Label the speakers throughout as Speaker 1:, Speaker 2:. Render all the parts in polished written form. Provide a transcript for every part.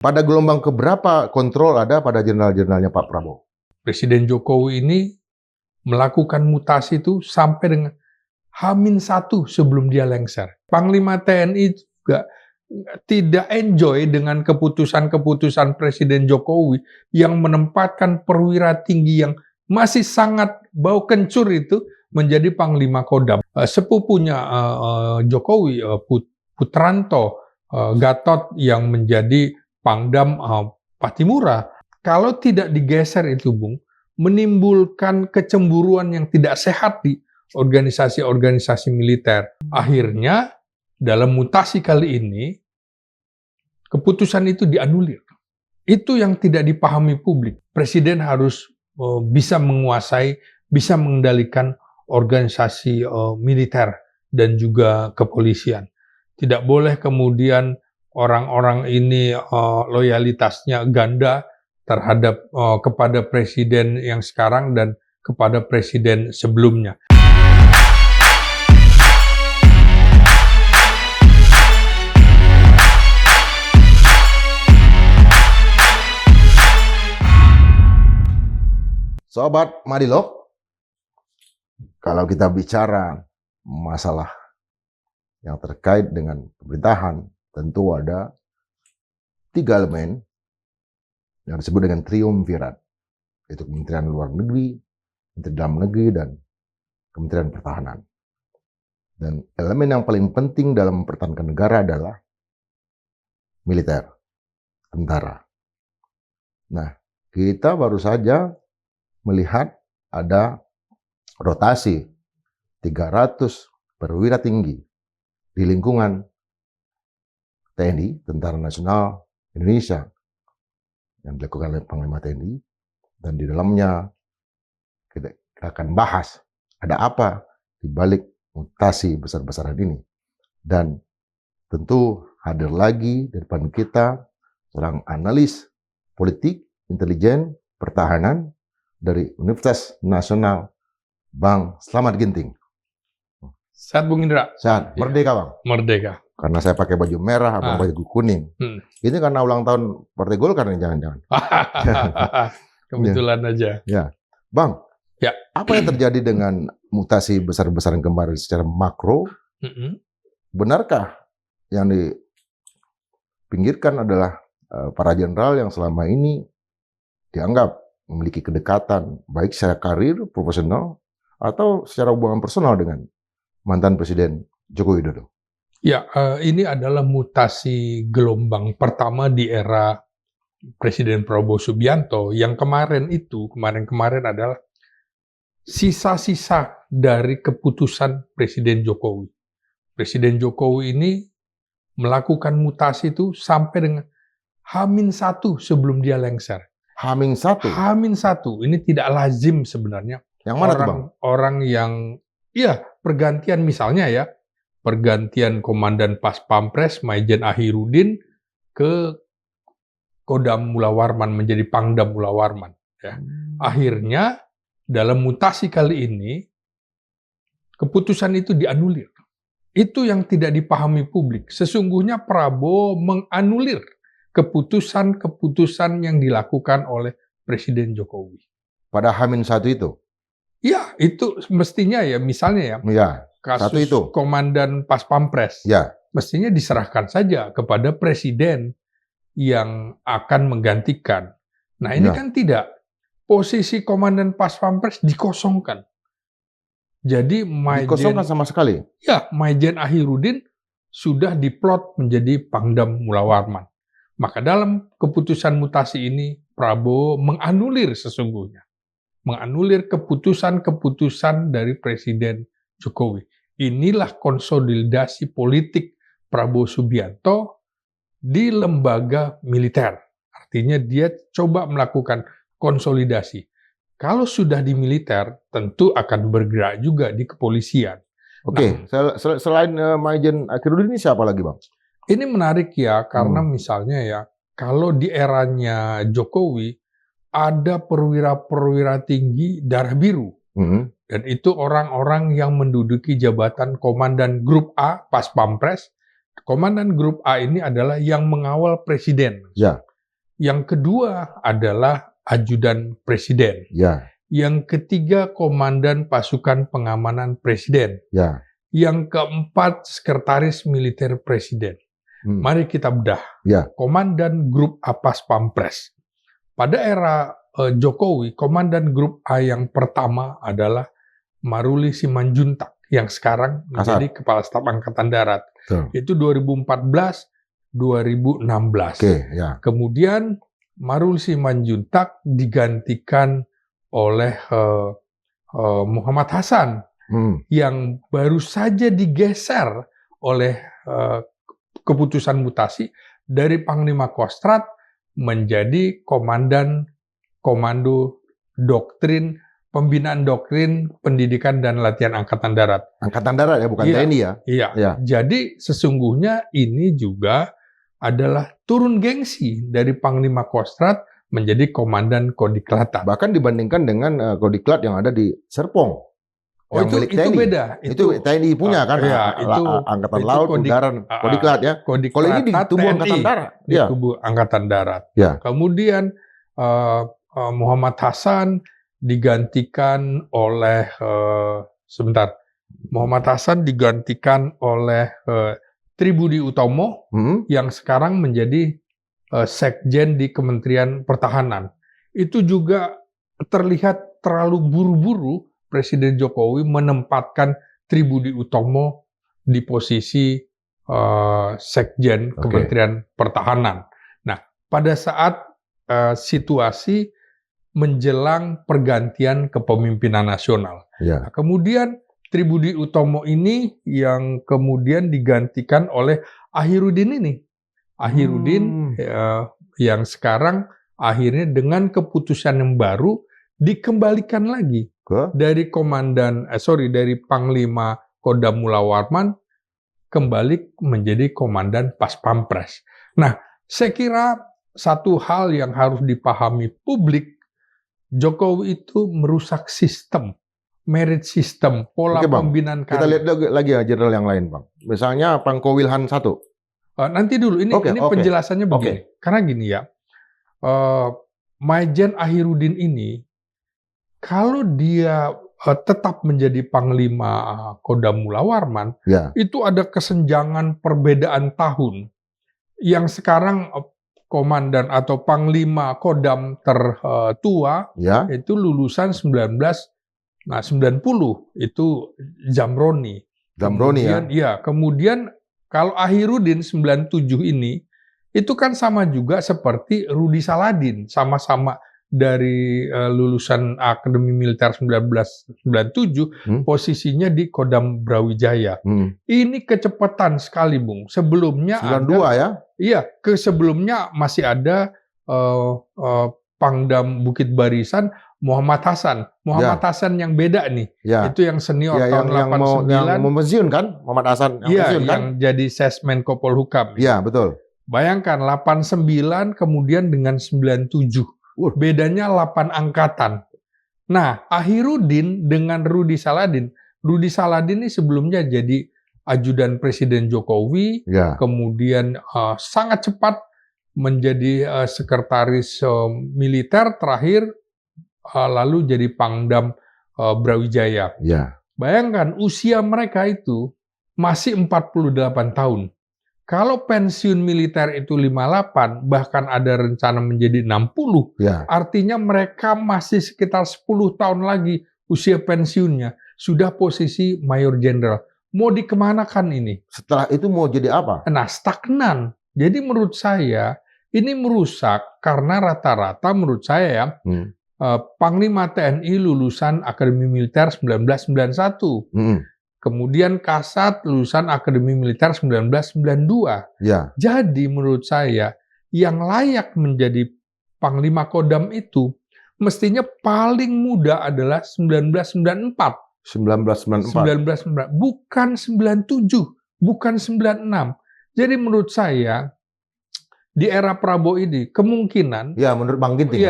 Speaker 1: Pada gelombang keberapa kontrol ada pada jenderal-jenderalnya Pak Prabowo?
Speaker 2: Presiden Jokowi ini melakukan mutasi itu sampai dengan H-1 sebelum dia lengser. Panglima TNI juga tidak enjoy dengan keputusan-keputusan Presiden Jokowi yang menempatkan perwira tinggi yang masih sangat bau kencur itu menjadi Panglima Kodam. Sepupunya Jokowi, Putranto, Gatot yang menjadi Pangdam Patimura, kalau tidak digeser itu, Bung, menimbulkan kecemburuan yang tidak sehat di organisasi-organisasi militer. Akhirnya, dalam mutasi kali ini, keputusan itu dianulir. Itu yang tidak dipahami publik. Presiden harus bisa menguasai, bisa mengendalikan organisasi militer dan juga kepolisian. Tidak boleh kemudian orang-orang ini loyalitasnya ganda terhadap kepada presiden yang sekarang dan kepada presiden sebelumnya.
Speaker 1: Sobat Madilog, kalau kita bicara masalah yang terkait dengan pemerintahan, tentu ada 3 elemen yang disebut dengan triumvirat, yaitu Kementerian Luar Negeri, Kementerian Dalam Negeri, dan Kementerian Pertahanan. Dan elemen yang paling penting dalam mempertahankan negara adalah militer, tentara. Nah, kita baru saja melihat ada rotasi 300 perwira tinggi di lingkungan TNI, Tentara Nasional Indonesia, yang dilakukan oleh Panglima TNI, dan di dalamnya kita akan bahas ada apa di balik mutasi besar-besaran ini. Dan tentu hadir lagi di depan kita seorang analis politik, intelijen, pertahanan dari Universitas Nasional, Bang Slamet Ginting.
Speaker 2: Sehat, Bung Indra?
Speaker 1: Sehat. Merdeka, Bang?
Speaker 2: Merdeka.
Speaker 1: Karena saya pakai baju merah, abang baju kuning. Ini karena ulang tahun Partai Golkar nih, jangan-jangan.
Speaker 2: Kebetulan aja.
Speaker 1: Ya, Bang.
Speaker 2: Ya.
Speaker 1: Apa yang terjadi dengan mutasi besar-besaran kemarin secara makro? Benarkah yang dipinggirkan adalah para jenderal yang selama ini dianggap memiliki kedekatan baik secara karir, profesional, atau secara hubungan personal dengan mantan Presiden Joko Widodo?
Speaker 2: Ya, ini adalah mutasi gelombang pertama di era Presiden Prabowo Subianto. Yang kemarin adalah sisa-sisa dari keputusan Presiden Jokowi. Presiden Jokowi ini melakukan mutasi itu sampai dengan H-1 sebelum dia lengser.
Speaker 1: H-1?
Speaker 2: H-1, ini tidak lazim sebenarnya.
Speaker 1: Yang mana tuh, Bang?
Speaker 2: Orang yang, ya pergantian misalnya ya, pergantian Komandan Pas Pampres, Maijen Ahirudin ke Kodam Mula Warman, menjadi Pangdam Mula Warman. Ya. Akhirnya, dalam mutasi kali ini, keputusan itu dianulir. Itu yang tidak dipahami publik. Sesungguhnya Prabowo menganulir keputusan-keputusan yang dilakukan oleh Presiden Jokowi.
Speaker 1: Pada H-1 itu?
Speaker 2: Ya, itu mestinya ya, misalnya ya.
Speaker 1: Ya.
Speaker 2: Kasus
Speaker 1: itu.
Speaker 2: Komandan Pas Pampres,
Speaker 1: ya,
Speaker 2: mestinya diserahkan saja kepada presiden yang akan menggantikan. Nah, ini kan tidak. Posisi Komandan Pas Pampres dikosongkan. Jadi
Speaker 1: dikosongkan sama sekali?
Speaker 2: Ya, Maijen Ahirudin sudah diplot menjadi Pangdam Mula Warman. Maka dalam keputusan mutasi ini, Prabowo menganulir sesungguhnya. Menganulir keputusan-keputusan dari Presiden Jokowi. Inilah konsolidasi politik Prabowo Subianto di lembaga militer. Artinya dia coba melakukan konsolidasi. Kalau sudah di militer, tentu akan bergerak juga di kepolisian.
Speaker 1: Oke, selain Maijen Ahirudin ini siapa lagi, Bang?
Speaker 2: Ini menarik ya, karena misalnya ya, kalau di eranya Jokowi, ada perwira-perwira tinggi darah biru. Dan itu orang-orang yang menduduki jabatan Komandan Grup A, Pas Pampres. Komandan Grup A ini adalah yang mengawal presiden.
Speaker 1: Ya.
Speaker 2: Yang kedua adalah ajudan presiden.
Speaker 1: Ya,
Speaker 2: Yang ketiga, komandan pasukan pengamanan presiden.
Speaker 1: ya.
Speaker 2: Yang keempat, sekretaris militer presiden. Mari kita bedah.
Speaker 1: Ya.
Speaker 2: Komandan Grup A Pas Pampres. Pada era Jokowi, komandan Grup A yang pertama adalah Maruli Simanjuntak, yang sekarang menjadi Kepala Staf Angkatan Darat.
Speaker 1: Betul.
Speaker 2: Itu 2014-2016.
Speaker 1: Ya.
Speaker 2: Kemudian Maruli Simanjuntak digantikan oleh Muhammad Hasan, yang baru saja digeser oleh keputusan mutasi dari Panglima Kostrat menjadi Komando Doktrin, Pembinaan Doktrin, Pendidikan dan Latihan Angkatan Darat.
Speaker 1: Angkatan Darat ya, bukan TNI ya?
Speaker 2: Iya.
Speaker 1: Ya.
Speaker 2: Jadi sesungguhnya ini juga adalah turun gengsi dari Panglima Kostrat menjadi Komandan Kodiklatan.
Speaker 1: Bahkan dibandingkan dengan Kodiklat yang ada di Serpong.
Speaker 2: Oh, itu beda.
Speaker 1: Itu TNI punya kan?
Speaker 2: Iya, itu
Speaker 1: Angkatan Laut, Udara, Kodiklat ya. Kalau ini di tubuh Angkatan Darat.
Speaker 2: Di tubuh Angkatan Darat.
Speaker 1: Ya.
Speaker 2: Kemudian Muhammad Hasan digantikan oleh Muhammad Hasan digantikan oleh Tribudi Utomo yang sekarang menjadi Sekjen di Kementerian Pertahanan. Itu juga terlihat terlalu buru-buru Presiden Jokowi menempatkan Tribudi Utomo di posisi Sekjen Kementerian Pertahanan. Nah, pada saat situasi menjelang pergantian kepemimpinan nasional.
Speaker 1: Ya.
Speaker 2: Nah, kemudian Tribudi Utomo ini yang kemudian digantikan oleh Ahirudin ini. Ahirudin yang sekarang akhirnya dengan keputusan yang baru dikembalikan lagi dari dari Panglima Kodam Mula Warman kembali menjadi Komandan Pas Pampres. Nah, saya kira satu hal yang harus dipahami publik, Jokowi itu merusak sistem, merit system, pola pembinaan karir.
Speaker 1: Kita lihat lagi ya jenderal yang lain, Bang. Misalnya Pangko Wilhan 1.
Speaker 2: Nanti dulu, ini penjelasannya begini. Karena gini ya, Majen Ahirudin ini, kalau dia tetap menjadi Panglima Kodam Mula Warman, itu ada kesenjangan perbedaan tahun. Yang sekarang komandan atau Panglima Kodam tertua, itu lulusan 90, itu Zamroni. Kemudian kalau Ahirudin 97 ini, itu kan sama juga seperti Rudi Saladin, sama-sama dari lulusan Akademi Militer 1997, posisinya di Kodam Brawijaya. Ini kecepatan sekali, Bung. Sebelumnya
Speaker 1: 92 ya?
Speaker 2: Iya, sebelumnya masih ada Pangdam Bukit Barisan Muhammad Hasan. Muhammad Hasan yang beda nih. Itu yang senior tahun 89.
Speaker 1: Yang mau pensiun kan? Muhammad Hasan
Speaker 2: yang jadi Sesmenko Polhukam.
Speaker 1: Iya, betul.
Speaker 2: Bayangkan 89 kemudian dengan 97. Bedanya 8 angkatan. Nah, Ahirudin dengan Rudi Saladin. Rudi Saladin ini sebelumnya jadi ajudan Presiden Jokowi, kemudian sangat cepat menjadi sekretaris militer, terakhir lalu jadi Pangdam Brawijaya. Bayangkan usia mereka itu masih 48 tahun. Kalau pensiun militer itu 58, bahkan ada rencana menjadi 60, artinya mereka masih sekitar 10 tahun lagi usia pensiunnya, sudah posisi Mayor Jenderal. Mau dikemanakan ini?
Speaker 1: Setelah itu mau jadi apa?
Speaker 2: Nah, stagnan. Jadi menurut saya, ini merusak karena rata-rata menurut saya Panglima TNI lulusan Akademi Militer 1991. Kemudian Kasat lulusan Akademi Militer 1992. Jadi menurut saya yang layak menjadi Panglima Kodam itu mestinya paling muda adalah 1994. 1994. Bukan 97, bukan 96. Jadi menurut saya di era Prabowo ini kemungkinan
Speaker 1: menurut Bang Ginting.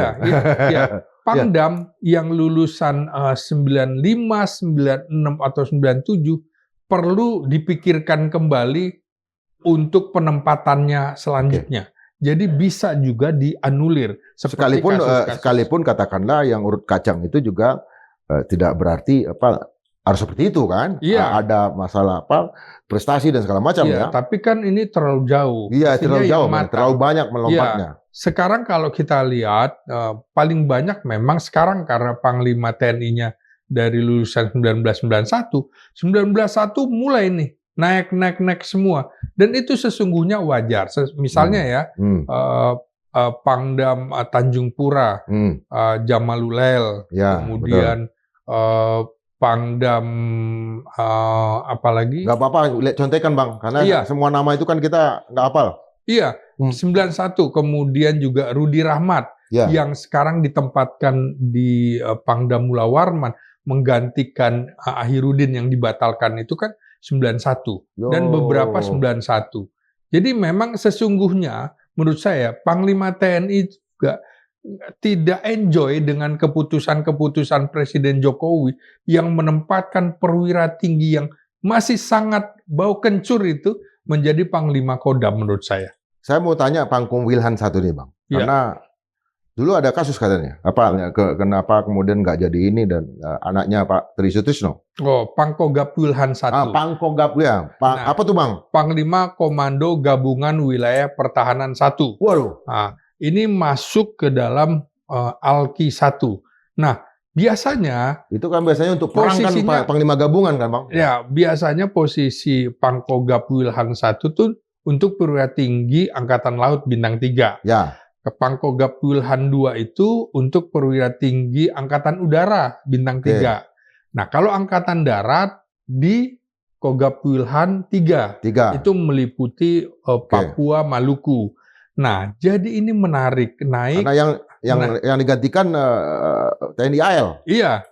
Speaker 1: Pangdam yang lulusan 95, 96 atau 97 perlu dipikirkan kembali untuk penempatannya selanjutnya.
Speaker 2: Jadi bisa juga dianulir. Seperti kasus-kasus.
Speaker 1: Sekalipun katakanlah yang urut kacang itu juga tidak berarti harus seperti itu kan?
Speaker 2: Iya.
Speaker 1: Ada masalah prestasi dan segala macam
Speaker 2: Iya,
Speaker 1: ya.
Speaker 2: tapi kan ini terlalu jauh.
Speaker 1: Iya,
Speaker 2: Mestinya
Speaker 1: terlalu
Speaker 2: yang
Speaker 1: jauh,
Speaker 2: matang.
Speaker 1: terlalu banyak melompatnya.
Speaker 2: Sekarang kalau kita lihat paling banyak memang sekarang karena Panglima TNI-nya dari lulusan 1991 mulai nih naik semua, dan itu sesungguhnya wajar. Misalnya ya Pangdam Tanjung Pura, Jamalulel, kemudian Pangdam apalagi?
Speaker 1: Nggak apa-apa, contekan Bang, karena semua nama itu kan kita nggak hafal.
Speaker 2: Iya, 91, kemudian juga Rudi Rahmat yang sekarang ditempatkan di Pangdam Mula Warman menggantikan Ahirudin yang dibatalkan itu kan 91 dan beberapa 91. Jadi memang sesungguhnya menurut saya Panglima TNI juga tidak enjoy dengan keputusan-keputusan Presiden Jokowi yang menempatkan perwira tinggi yang masih sangat bau kencur itu menjadi Panglima Kodam menurut saya.
Speaker 1: Saya mau tanya Pangkong Wilhan satu nih Bang, karena dulu ada kasus katanya, kenapa kemudian nggak jadi ini dan anaknya Pak Tri Sutrisno.
Speaker 2: Oh, Pangkogap Wilhan 1.
Speaker 1: Pangkogap ya, apa tuh Bang?
Speaker 2: Panglima Komando Gabungan Wilayah Pertahanan 1.
Speaker 1: Waduh.
Speaker 2: Nah, ini masuk ke dalam Alki 1. Nah, biasanya
Speaker 1: itu kan biasanya untuk perang kan Panglima Gabungan kan Bang?
Speaker 2: Ya, biasanya posisi Pangkogap Wilhan 1 tuh untuk perwira tinggi Angkatan Laut Bintang 3.
Speaker 1: Ya.
Speaker 2: Pangkogap Wilhan 2 itu untuk perwira tinggi Angkatan Udara Bintang 3. Nah, kalau Angkatan Darat di Kogap Wilhan 3. Itu meliputi Papua, Maluku. Nah, jadi ini menarik naik.
Speaker 1: Karena yang digantikan TNI AL.
Speaker 2: Iya.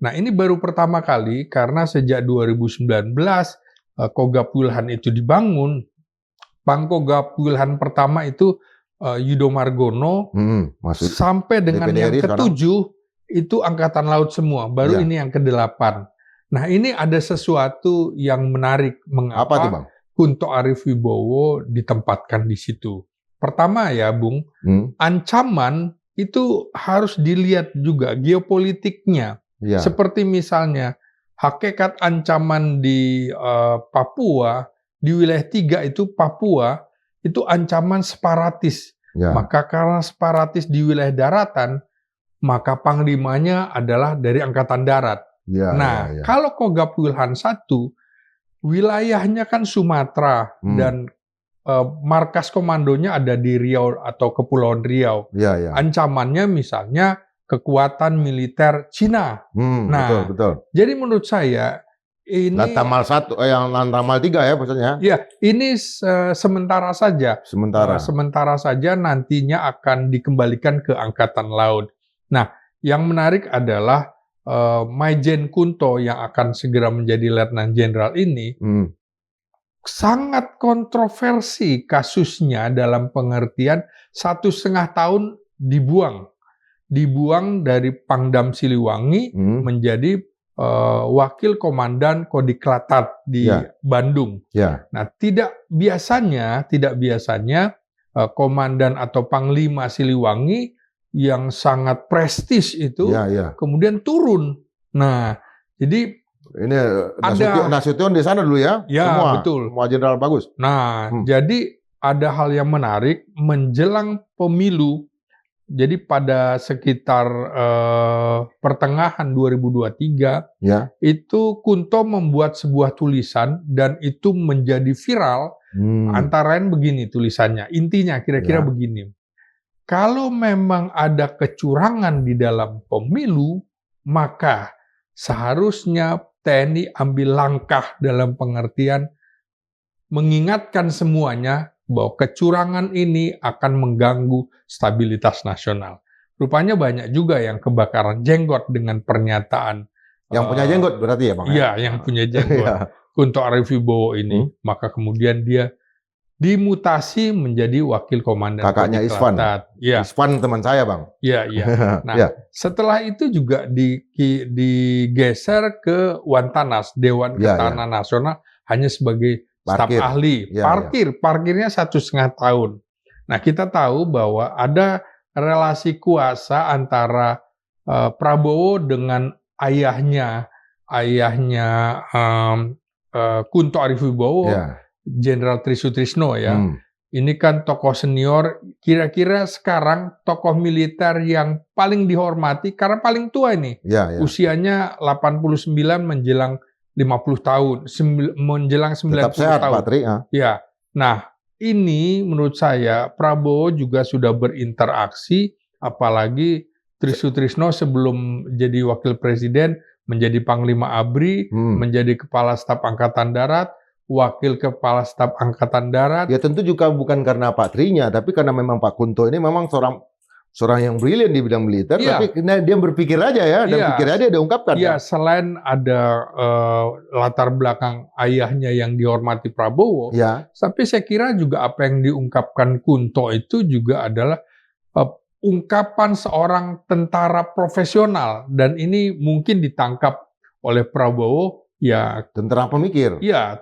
Speaker 2: Nah, ini baru pertama kali karena sejak 2019 Kogap Wilhan itu dibangun. Pangkogap Wilhan pertama itu Yudo Margono sampai dengan yang ke-7 itu Angkatan Laut semua. Baru ini yang ke-8. Nah, ini ada sesuatu yang menarik mengapa Kunto Arif Wibowo ditempatkan di situ. Pertama ya, Bung, ancaman itu harus dilihat juga geopolitiknya. Seperti misalnya hakikat ancaman di Papua, di wilayah 3 itu Papua, itu ancaman separatis. Maka karena separatis di wilayah daratan, maka panglimanya adalah dari Angkatan Darat. Kalau Kogap Wilhan 1, wilayahnya kan Sumatera dan markas komandonya ada di Riau atau Kepulauan Riau. Ancamannya misalnya kekuatan militer Cina.
Speaker 1: Betul.
Speaker 2: Jadi menurut saya ini
Speaker 1: Lantamal 1, yang Lantamal 3 ya maksudnya.
Speaker 2: Ya, ini sementara saja. Sementara saja nantinya akan dikembalikan ke Angkatan Laut. Nah, yang menarik adalah Maijen Kunto yang akan segera menjadi Letnan Jenderal ini sangat kontroversi kasusnya dalam pengertian 1,5 tahun dibuang dari Pangdam Siliwangi menjadi wakil komandan Kodiklatat di Bandung. Nah, tidak biasanya komandan atau panglima Siliwangi yang sangat prestis itu kemudian turun. Nah, jadi
Speaker 1: ini Nasution di sana dulu ya?
Speaker 2: Semua, betul.
Speaker 1: Semua jenderal bagus.
Speaker 2: Nah, jadi ada hal yang menarik menjelang pemilu. Jadi pada sekitar pertengahan 2023 itu Kunto membuat sebuah tulisan dan itu menjadi viral. Antara lain begini tulisannya, intinya kira-kira begini. Kalau memang ada kecurangan di dalam pemilu, maka seharusnya TNI ambil langkah dalam pengertian mengingatkan semuanya bahwa kecurangan ini akan mengganggu stabilitas nasional. Rupanya banyak juga yang kebakaran jenggot dengan pernyataan.
Speaker 1: Yang punya jenggot berarti ya Bang?
Speaker 2: Iya, yang punya jenggot. Kunto Arif Wibowo ini. Maka kemudian dia dimutasi menjadi wakil komandan.
Speaker 1: Kakaknya Isvan.
Speaker 2: Ya.
Speaker 1: Isvan teman saya Bang.
Speaker 2: Iya. Nah, setelah itu juga digeser ke Wantanas, Dewan Ketahanan Nasional, hanya sebagai staf ahli. Parkirnya 1,5 tahun. Nah, kita tahu bahwa ada relasi kuasa antara Prabowo dengan ayahnya Kunto Arifibowo,
Speaker 1: Ya.
Speaker 2: Jenderal Tri Sutrisno ya.
Speaker 1: Hmm.
Speaker 2: Ini kan tokoh senior, kira-kira sekarang tokoh militer yang paling dihormati karena paling tua ini.
Speaker 1: Ya, ya.
Speaker 2: Usianya 89 menjelang 50 tahun, menjelang 90
Speaker 1: Tetap sehat,
Speaker 2: tahun.
Speaker 1: Pak Tri.
Speaker 2: Ya. Nah, ini menurut saya Prabowo juga sudah berinteraksi, apalagi Tri Sutrisno sebelum jadi wakil presiden menjadi Panglima ABRI, menjadi Kepala Staf Angkatan Darat, Wakil Kepala Staf Angkatan Darat.
Speaker 1: Ya tentu juga bukan karena Pak Trinya, tapi karena memang Pak Kunto ini memang seorang yang brilian di bidang militer, tapi dia berpikir aja ya, dan pikirnya dia ungkapkan.
Speaker 2: Iya, selain ada latar belakang ayahnya yang dihormati Prabowo, tapi saya kira juga apa yang diungkapkan Kunto itu juga adalah ungkapan seorang tentara profesional, dan ini mungkin ditangkap oleh Prabowo. Ya,
Speaker 1: tentara pemikir.
Speaker 2: Ya,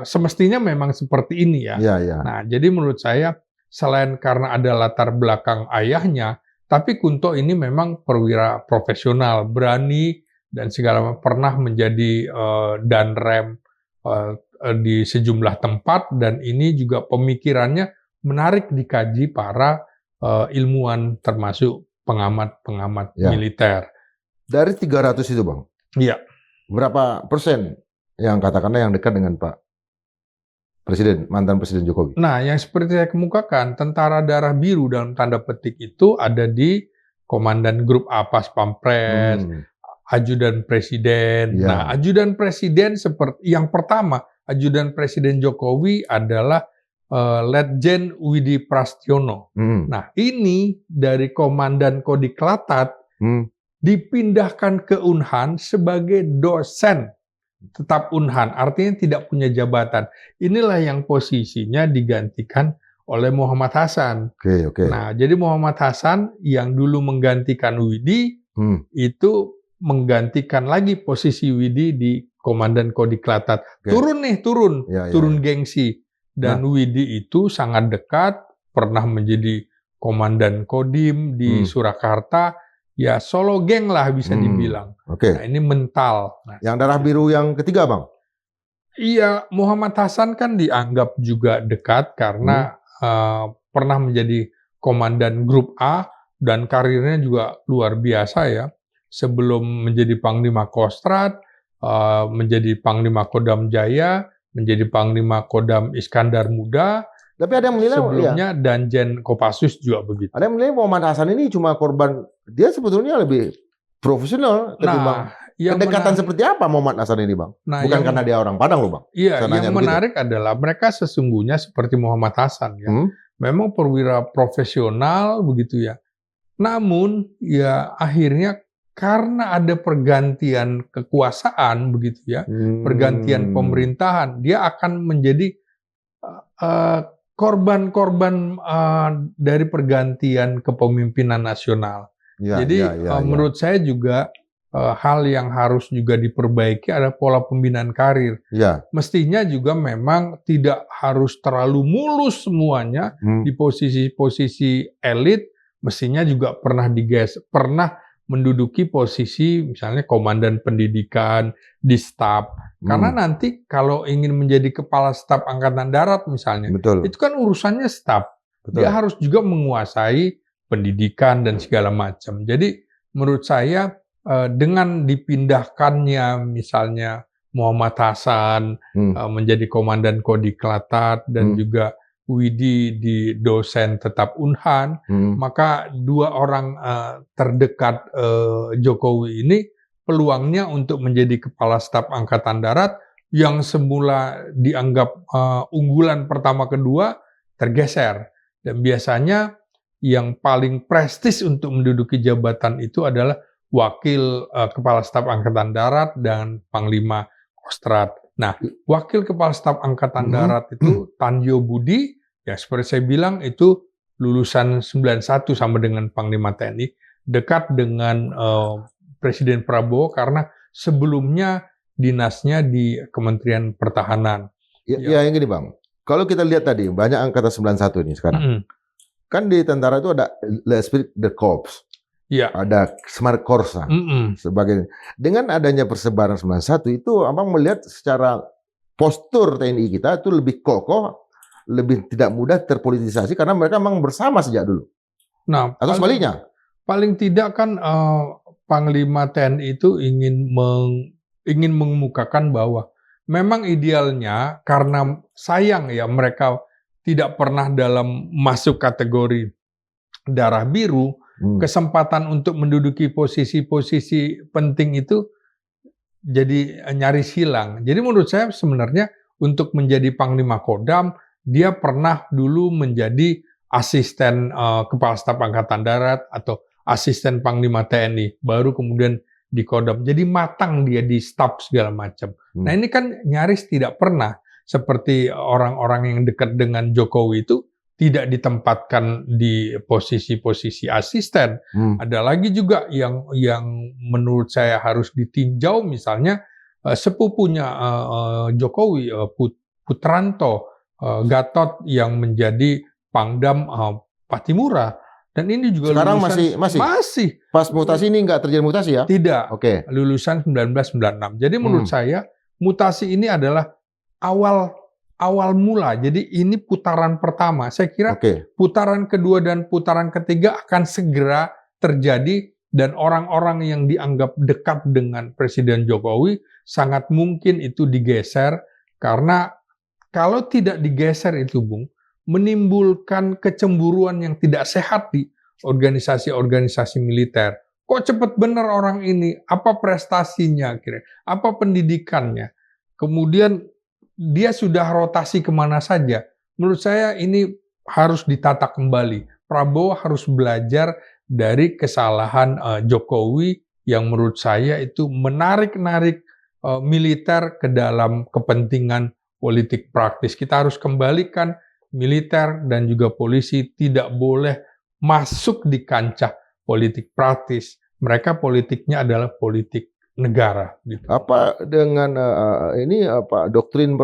Speaker 2: semestinya memang seperti ini ya. Nah, jadi menurut saya selain karena ada latar belakang ayahnya, tapi Kunto ini memang perwira profesional, berani dan segala macam, pernah menjadi danrem di sejumlah tempat, dan ini juga pemikirannya menarik dikaji para ilmuwan termasuk pengamat-pengamat militer.
Speaker 1: Dari 300 itu, Bang.
Speaker 2: Iya.
Speaker 1: Berapa persen yang katakanlah yang dekat dengan Pak Presiden, mantan Presiden Jokowi?
Speaker 2: Nah, yang seperti saya kemukakan, tentara darah biru dalam tanda petik itu ada di Komandan Grup A Pas Pampres, Ajudan Presiden. Nah, Ajudan Presiden seperti yang pertama, Ajudan Presiden Jokowi adalah Letjen Widi Prastiono. Nah, ini dari Komandan Kodiklatat dipindahkan ke Unhan sebagai dosen tetap Unhan, artinya tidak punya jabatan. Inilah yang posisinya digantikan oleh Muhammad Hasan. Nah, jadi Muhammad Hasan yang dulu menggantikan Widi, itu menggantikan lagi posisi Widi di Komandan Kodiklatat. Turun gengsi. Dan Widi itu sangat dekat, pernah menjadi Komandan Kodim di Surakarta. Ya, Solo geng lah bisa dibilang. Nah, ini mental. Nah,
Speaker 1: yang darah biru yang ketiga, Bang?
Speaker 2: Iya, Muhammad Hasan kan dianggap juga dekat karena pernah menjadi Komandan Grup A dan karirnya juga luar biasa ya. Sebelum menjadi Panglima Kostrad, menjadi Panglima Kodam Jaya, menjadi Panglima Kodam Iskandar Muda.
Speaker 1: Tapi ada yang menilai
Speaker 2: sebelumnya Danjen Kopassus juga begitu.
Speaker 1: Ada yang menilai Muhammad Hasan ini cuma korban, dia sebetulnya lebih profesional ketimbang. Kedekatan seperti apa Muhammad Hasan ini, Bang? Bukan karena dia orang Padang loh, Bang.
Speaker 2: Iya, yang menarik adalah mereka sesungguhnya seperti Muhammad Hasan ya. Memang perwira profesional begitu ya. Namun ya akhirnya karena ada pergantian kekuasaan begitu ya, pergantian pemerintahan, dia akan menjadi korban-korban dari pergantian kepemimpinan nasional. Menurut saya juga hal yang harus juga diperbaiki adalah pola pembinaan karir. Mestinya juga memang tidak harus terlalu mulus semuanya di posisi-posisi elit. Mestinya juga pernah menduduki posisi misalnya komandan pendidikan di staf. Karena nanti kalau ingin menjadi kepala staf Angkatan Darat misalnya, itu kan urusannya staf. Dia harus juga menguasai pendidikan dan segala macam. Jadi menurut saya dengan dipindahkannya misalnya Muhammad Hasan menjadi Komandan Kodiklatat dan juga Widi di dosen tetap Unhan, maka dua orang terdekat Jokowi ini peluangnya untuk menjadi Kepala Staf Angkatan Darat yang semula dianggap unggulan pertama kedua tergeser. Dan biasanya yang paling prestis untuk menduduki jabatan itu adalah Wakil Kepala Staf Angkatan Darat dan Panglima Kostrad. Nah, Wakil Kepala Staf Angkatan Darat itu Tanjo Budi, ya seperti saya bilang itu lulusan 91 sama dengan Panglima TNI, dekat dengan Presiden Prabowo karena sebelumnya dinasnya di Kementerian Pertahanan.
Speaker 1: Ya, yang gini Bang, kalau kita lihat tadi banyak angkatan 91 ini sekarang. kan di tentara itu ada l'esprit de corps,
Speaker 2: Iya.
Speaker 1: ada Smart Korsa sebagai dengan adanya persebaran 91 itu abang melihat secara postur TNI kita itu lebih kokoh, lebih tidak mudah terpolitisasi karena mereka memang bersama sejak dulu.
Speaker 2: Nah,
Speaker 1: Atau sebaliknya?
Speaker 2: Paling tidak kan Panglima TNI itu ingin mengemukakan bahwa memang idealnya karena sayang ya mereka tidak pernah dalam masuk kategori darah biru, kesempatan untuk menduduki posisi-posisi penting itu jadi nyaris hilang. Jadi menurut saya sebenarnya untuk menjadi Panglima Kodam, dia pernah dulu menjadi asisten Kepala Staf Angkatan Darat atau asisten Panglima TNI, baru kemudian di Kodam. Jadi matang dia di staf segala macam. Nah ini kan nyaris tidak pernah seperti orang-orang yang dekat dengan Jokowi itu tidak ditempatkan di posisi-posisi asisten. Ada lagi juga yang menurut saya harus ditinjau, misalnya sepupunya Jokowi, Putranto, Gatot yang menjadi Pangdam Patimura. Dan ini juga
Speaker 1: sekarang
Speaker 2: lulusan, masih.
Speaker 1: Pas mutasi ini nggak terjadi mutasi ya?
Speaker 2: Tidak.
Speaker 1: Oke.
Speaker 2: Lulusan 1996. Jadi menurut saya mutasi ini adalah awal mula. Jadi ini putaran pertama. Saya kira putaran kedua dan putaran ketiga akan segera terjadi dan orang-orang yang dianggap dekat dengan Presiden Jokowi sangat mungkin itu digeser karena kalau tidak digeser itu, Bung, menimbulkan kecemburuan yang tidak sehat di organisasi-organisasi militer. Kok cepat benar orang ini? Apa prestasinya kira? Apa pendidikannya? Kemudian dia sudah rotasi kemana saja. Menurut saya ini harus ditata kembali. Prabowo harus belajar dari kesalahan Jokowi yang menurut saya itu menarik-narik militer ke dalam kepentingan politik praktis. Kita harus kembalikan militer dan juga polisi tidak boleh masuk di kancah politik praktis. Mereka politiknya adalah politik negara. Gitu.
Speaker 1: Apa dengan ini doktrin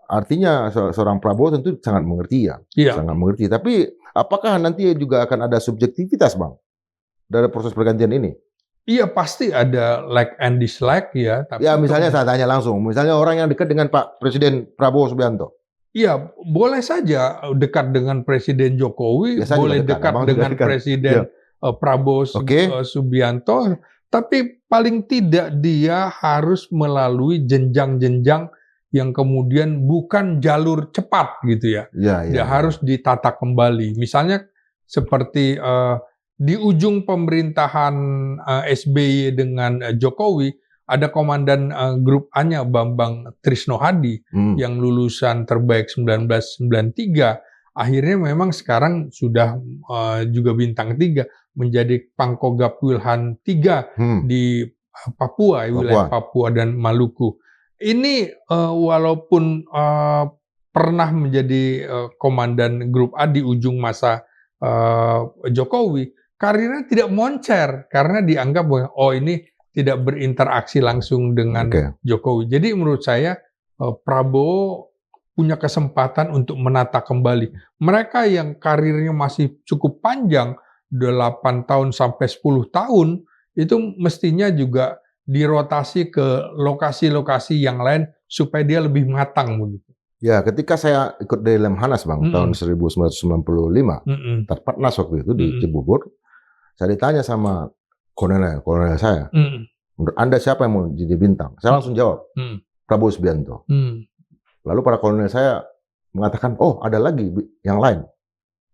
Speaker 1: artinya seorang Prabowo tentu sangat mengerti ya, sangat mengerti. Tapi apakah nanti juga akan ada subjektivitas, Bang, dari proses pergantian ini?
Speaker 2: Iya, pasti ada like and dislike ya. Tapi
Speaker 1: ya misalnya saya tanya langsung, misalnya orang yang dekat dengan Pak Presiden Prabowo Subianto.
Speaker 2: Iya, boleh saja dekat dengan Presiden Jokowi, boleh dekat dengan Presiden Prabowo Subianto, tapi paling tidak dia harus melalui jenjang-jenjang yang kemudian bukan jalur cepat gitu ya. Dia harus ditata kembali. Misalnya seperti di ujung pemerintahan SBY dengan Jokowi, ada komandan grup A-nya Bambang Trisno Hadi yang lulusan terbaik 1993. Akhirnya memang sekarang sudah juga bintang 3 menjadi Pangkogap Wilhan 3 di Papua, wilayah Papua dan Maluku. Ini walaupun pernah menjadi komandan grup A di ujung masa Jokowi, karirnya tidak moncer karena dianggap bahwa ini tidak berinteraksi langsung dengan Jokowi. Jadi menurut saya Prabowo punya kesempatan untuk menata kembali. Mereka yang karirnya masih cukup panjang, 8 tahun sampai 10 tahun, itu mestinya juga dirotasi ke lokasi-lokasi yang lain supaya dia lebih matang begitu.
Speaker 1: Ya, ketika saya ikut di Lemhanas, Bang, tahun 1995, Tarpatnas waktu itu di Cibubur, saya ditanya sama kolonel saya, menurut Anda siapa yang mau jadi bintang? Saya langsung jawab, Prabowo Subianto. Lalu para kolonel saya mengatakan, oh ada lagi yang lain,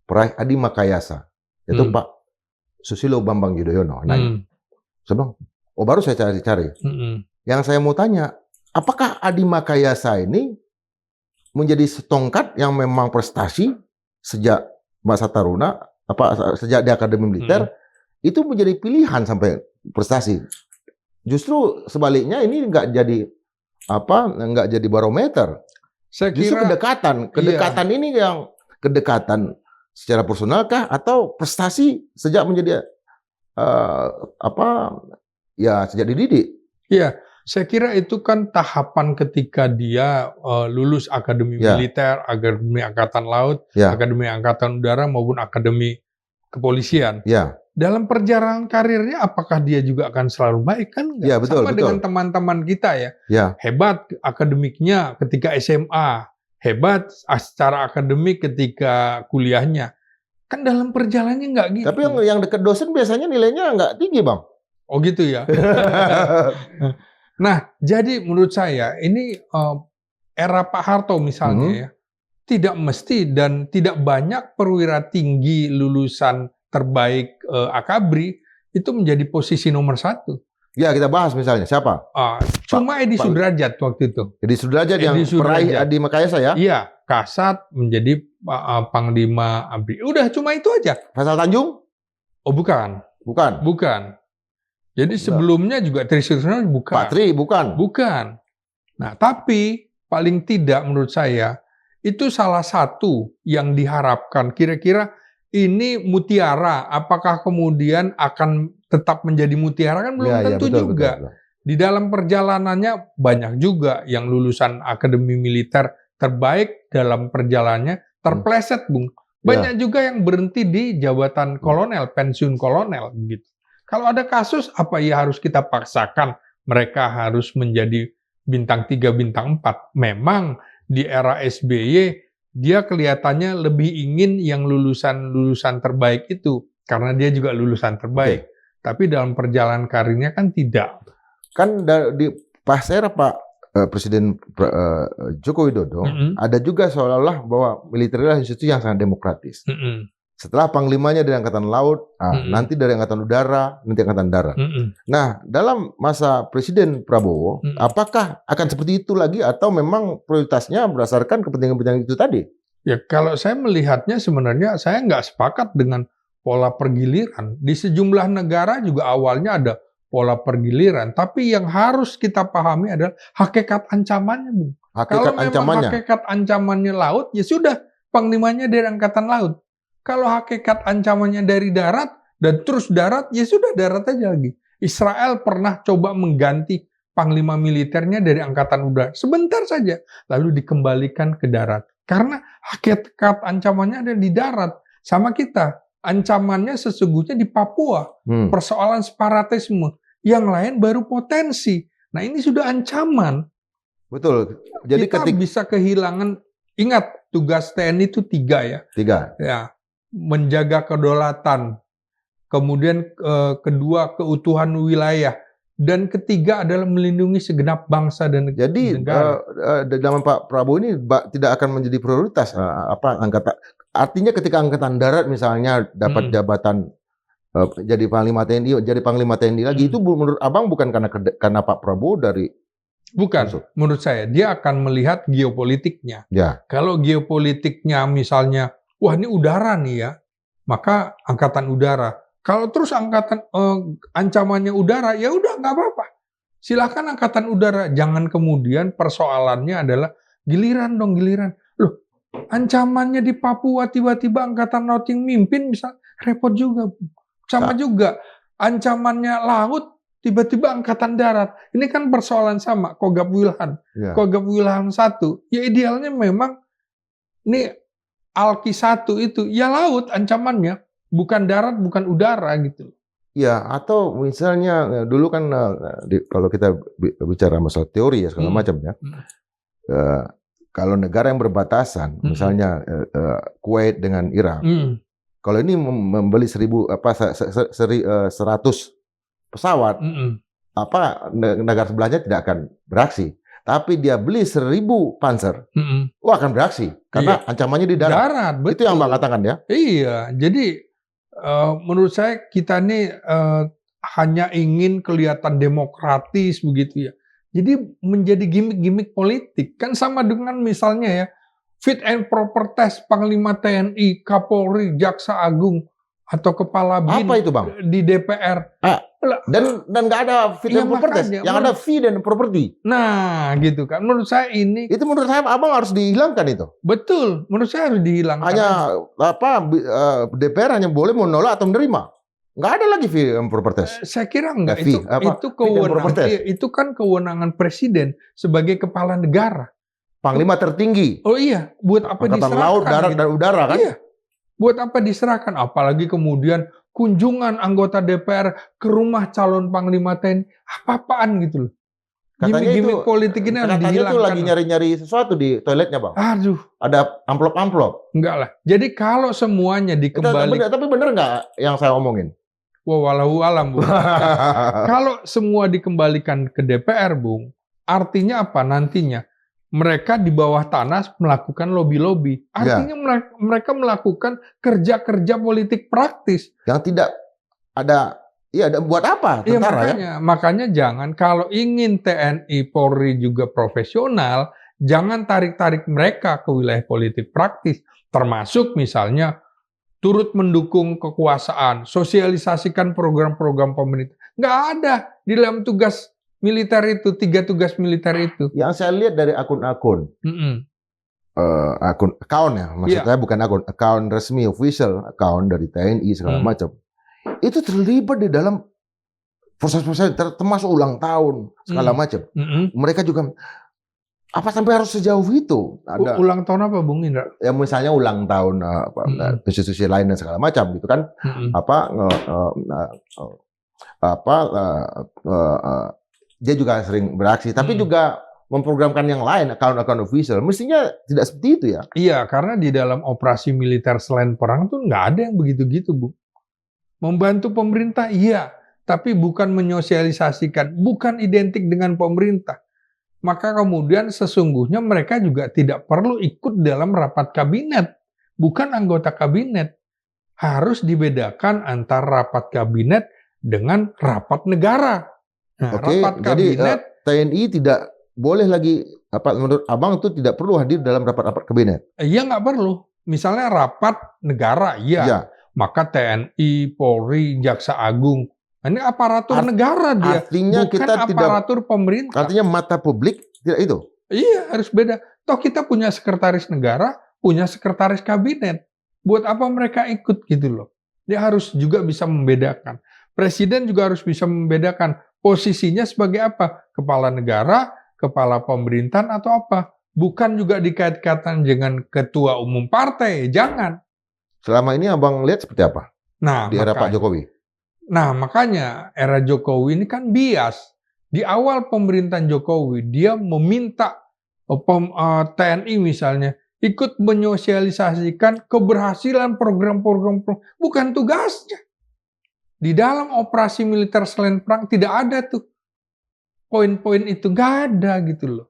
Speaker 1: peraih Adi Makayasa, yaitu Pak Susilo Bambang Yudhoyono. Saya bilang, oh baru saya cari-cari. Yang saya mau tanya, apakah Adi Makayasa ini menjadi setongkat yang memang prestasi sejak masa taruna, sejak di Akademi Militer, itu menjadi pilihan sampai prestasi. Justru sebaliknya ini nggak jadi barometer. Justru kedekatan ini yang kedekatan secara personal kah atau prestasi sejak menjadi sejak dididik?
Speaker 2: Iya, Saya kira itu kan tahapan ketika dia lulus akademi
Speaker 1: Ya.
Speaker 2: militer, akademi angkatan laut,
Speaker 1: Ya.
Speaker 2: akademi angkatan udara maupun akademi kepolisian.
Speaker 1: Ya.
Speaker 2: Dalam perjalanan karirnya apakah dia juga akan selalu baik kan? Enggak.
Speaker 1: Ya, betul,
Speaker 2: Sama
Speaker 1: betul.
Speaker 2: dengan teman-teman kita ya.
Speaker 1: Ya.
Speaker 2: Hebat akademiknya ketika SMA, hebat secara akademik ketika kuliahnya. Kan dalam perjalanannya nggak gitu.
Speaker 1: Tapi yang dekat dosen biasanya nilainya nggak tinggi, Bang.
Speaker 2: Oh gitu ya. Nah, jadi menurut saya ini era Pak Harto misalnya ya, tidak mesti dan tidak banyak perwira tinggi lulusan terbaik Akabri itu menjadi posisi nomor 1.
Speaker 1: Ya, kita bahas misalnya siapa?
Speaker 2: Cuma Edi Sudrajat waktu itu.
Speaker 1: Edi Sudrajat yang peraih Adi Makayasa ya?
Speaker 2: Iya, Kasat menjadi Panglima ABRI. Udah cuma itu aja.
Speaker 1: Faisal Tanjung?
Speaker 2: Oh bukan.
Speaker 1: Bukan.
Speaker 2: Bukan. Jadi sebelumnya juga Tri Sutisno bukan.
Speaker 1: Pak Tri bukan.
Speaker 2: Bukan. Nah, tapi paling tidak menurut saya itu salah satu yang diharapkan. Kira-kira ini mutiara, apakah kemudian akan tetap menjadi mutiara kan belum tentu
Speaker 1: betul,
Speaker 2: juga.
Speaker 1: Betul.
Speaker 2: Di dalam perjalanannya banyak juga yang lulusan akademi militer terbaik dalam perjalanannya terpleset, Bung. Banyak juga yang berhenti di jabatan kolonel, pensiun kolonel gitu. Kalau ada kasus, apa ya harus kita paksakan mereka harus menjadi bintang 3, bintang 4? Memang di era SBY, dia kelihatannya lebih ingin yang lulusan terbaik itu. Karena dia juga lulusan terbaik. Tapi dalam perjalanan karirnya kan tidak.
Speaker 1: Kan di pas era Pak Presiden Joko Widodo, ada juga seolah-olah bahwa militer adalah institusi yang sangat demokratis. Setelah panglimanya dari Angkatan Laut, nanti dari Angkatan Udara, nanti Angkatan Darat. Nah, dalam masa Presiden Prabowo, apakah akan seperti itu lagi atau memang prioritasnya berdasarkan kepentingan-kepentingan itu tadi?
Speaker 2: Ya, kalau saya melihatnya sebenarnya saya nggak sepakat dengan pola pergiliran. Di sejumlah negara juga awalnya ada pola pergiliran, tapi yang harus kita pahami adalah hakikat ancamannya, Bung. Kalau memang hakikat ancamannya laut, ya sudah, panglimanya dari Angkatan Laut. Kalau hakikat ancamannya dari darat dan terus darat, ya sudah darat aja lagi. Israel pernah coba mengganti panglima militernya dari Angkatan Udara sebentar saja, lalu dikembalikan ke darat. Karena hakikat ancamannya ada di darat. Sama kita, ancamannya sesungguhnya di Papua. Persoalan separatisme. Yang lain baru potensi. Nah ini sudah ancaman.
Speaker 1: Betul. Jadi
Speaker 2: kita bisa kehilangan, ingat tugas TNI itu 3 ya.
Speaker 1: 3.
Speaker 2: Ya. Menjaga kedaulatan, kemudian kedua keutuhan wilayah, dan ketiga adalah melindungi segenap bangsa dan negara.
Speaker 1: Jadi dalam Pak Prabowo ini tidak akan menjadi prioritas angkatan. Artinya ketika Angkatan Darat misalnya dapat jabatan jadi Panglima TNI lagi itu menurut Abang bukan karena Pak Prabowo dari
Speaker 2: bukan. Menurut saya dia akan melihat geopolitiknya.
Speaker 1: Ya.
Speaker 2: Kalau geopolitiknya misalnya wah ini udara nih ya, maka Angkatan Udara. Kalau terus ancamannya udara, ya udah nggak apa-apa. Silakan Angkatan Udara. Jangan kemudian persoalannya adalah giliran. Loh, ancamannya di Papua tiba-tiba Angkatan Laut yang mimpin bisa repot juga. Sama juga ancamannya laut tiba-tiba Angkatan Darat. Ini kan persoalan sama. Kogab Wilhan. Ya. Kogab Wilhan 1. Ya idealnya memang ini Alki 1 itu, ya laut ancamannya, bukan darat, bukan udara gitu.
Speaker 1: Ya, atau misalnya dulu kan kalau kita bicara masalah teori ya segala macam ya, kalau negara yang berbatasan, misalnya Kuwait dengan Irak, kalau ini membeli 100 pesawat, negara sebelahnya tidak akan beraksi. Tapi dia beli 1000 Panzer, akan beraksi karena ancamannya di darat. Itu yang Bang katakan ya?
Speaker 2: Iya, jadi menurut saya kita ini hanya ingin kelihatan demokratis begitu ya. Jadi menjadi gimmick-gimmick politik. Kan sama dengan misalnya ya, fit and proper test Panglima TNI, Kapolri, Jaksa Agung, atau Kepala BIN
Speaker 1: apa itu, Bang?
Speaker 2: Di DPR.
Speaker 1: Dan nggak ada fit and proper test, yang ada fee dan property.
Speaker 2: Nah, gitu kan. Menurut saya ini.
Speaker 1: Itu menurut saya Abang harus dihilangkan itu.
Speaker 2: Betul, menurut saya harus dihilangkan.
Speaker 1: Hanya DPR hanya boleh menolak atau menerima. Nggak ada lagi fit and proper test.
Speaker 2: Saya kira enggak.
Speaker 1: FV, apa?
Speaker 2: Itu
Speaker 1: Fit and proper test.
Speaker 2: itu kan kewenangan presiden sebagai kepala negara.
Speaker 1: Panglima tertinggi.
Speaker 2: Oh iya, buat apa
Speaker 1: Angkatan
Speaker 2: diserahkan?
Speaker 1: laut, darat,
Speaker 2: gitu?
Speaker 1: dan udara kan?
Speaker 2: Iya, buat apa diserahkan? Apalagi kemudian kunjungan anggota DPR ke rumah calon Panglima TNI. Apa-apaan gitu loh.
Speaker 1: Katanya
Speaker 2: Gimik-gimik
Speaker 1: itu,
Speaker 2: politik ini harus
Speaker 1: katanya
Speaker 2: dihilangkan.
Speaker 1: tuh lagi nyari-nyari sesuatu di toiletnya, Bang.
Speaker 2: Aduh,
Speaker 1: Ada amplop-amplop.
Speaker 2: enggak lah. Jadi kalau semuanya dikembalikan,
Speaker 1: Tapi bener nggak yang saya omongin?
Speaker 2: walau alam, Bung. Kalau semua dikembalikan ke DPR, Bung, artinya apa nantinya? Mereka di bawah tanah melakukan lobby-lobby. Artinya mereka melakukan kerja-kerja politik praktis.
Speaker 1: Yang tidak ada, buat apa tentara ya?
Speaker 2: Makanya jangan, kalau ingin TNI Polri juga profesional, jangan tarik-tarik mereka ke wilayah politik praktis. Termasuk misalnya turut mendukung kekuasaan, sosialisasikan program-program pemerintah. Nggak ada di dalam tugas militer itu, 3 tugas militer itu.
Speaker 1: Yang saya lihat dari akun-akun, akun account ya, maksudnya bukan akun, account resmi, official account dari TNI segala macam, itu terlibat di dalam proses-proses termasuk ulang tahun segala macam. Mereka juga apa sampai harus sejauh itu? Ada
Speaker 2: ulang tahun apa, Bung Indra?
Speaker 1: Ya misalnya ulang tahun institusi lain dan segala macam gitu kan? Dia juga sering beraksi, tapi juga memprogramkan yang lain, account official. Mestinya tidak seperti itu ya?
Speaker 2: Iya, karena di dalam operasi militer selain perang tuh nggak ada yang begitu-gitu, Bu. Membantu pemerintah, iya. Tapi bukan menyosialisasikan, bukan identik dengan pemerintah. Maka kemudian sesungguhnya mereka juga tidak perlu ikut dalam rapat kabinet. Bukan anggota kabinet. Harus dibedakan antara rapat kabinet dengan rapat negara. Nah, rapat kabinet,
Speaker 1: jadi TNI tidak boleh lagi, menurut Abang itu tidak perlu hadir dalam rapat-rapat kabinet?
Speaker 2: Iya, nggak perlu. Misalnya rapat negara, iya. Maka TNI, Polri, Jaksa Agung, ini aparatur negara dia,
Speaker 1: artinya
Speaker 2: bukan
Speaker 1: kita
Speaker 2: aparatur pemerintah.
Speaker 1: Artinya mata publik tidak itu?
Speaker 2: Iya, harus beda. Toh kita punya sekretaris negara, punya sekretaris kabinet. Buat apa mereka ikut gitu loh. Dia harus juga bisa membedakan. Presiden juga harus bisa membedakan posisinya sebagai apa? Kepala negara, kepala pemerintahan atau apa? Bukan juga dikait-kaitkan dengan ketua umum partai, jangan.
Speaker 1: Selama ini Abang lihat seperti apa?
Speaker 2: Nah,
Speaker 1: di era Pak Jokowi?
Speaker 2: Nah, makanya era Jokowi ini kan bias. Di awal pemerintahan Jokowi, dia meminta TNI misalnya ikut menyosialisasikan keberhasilan program-program, bukan tugasnya. Di dalam operasi militer selain perang tidak ada tuh poin-poin itu, nggak ada gitu loh.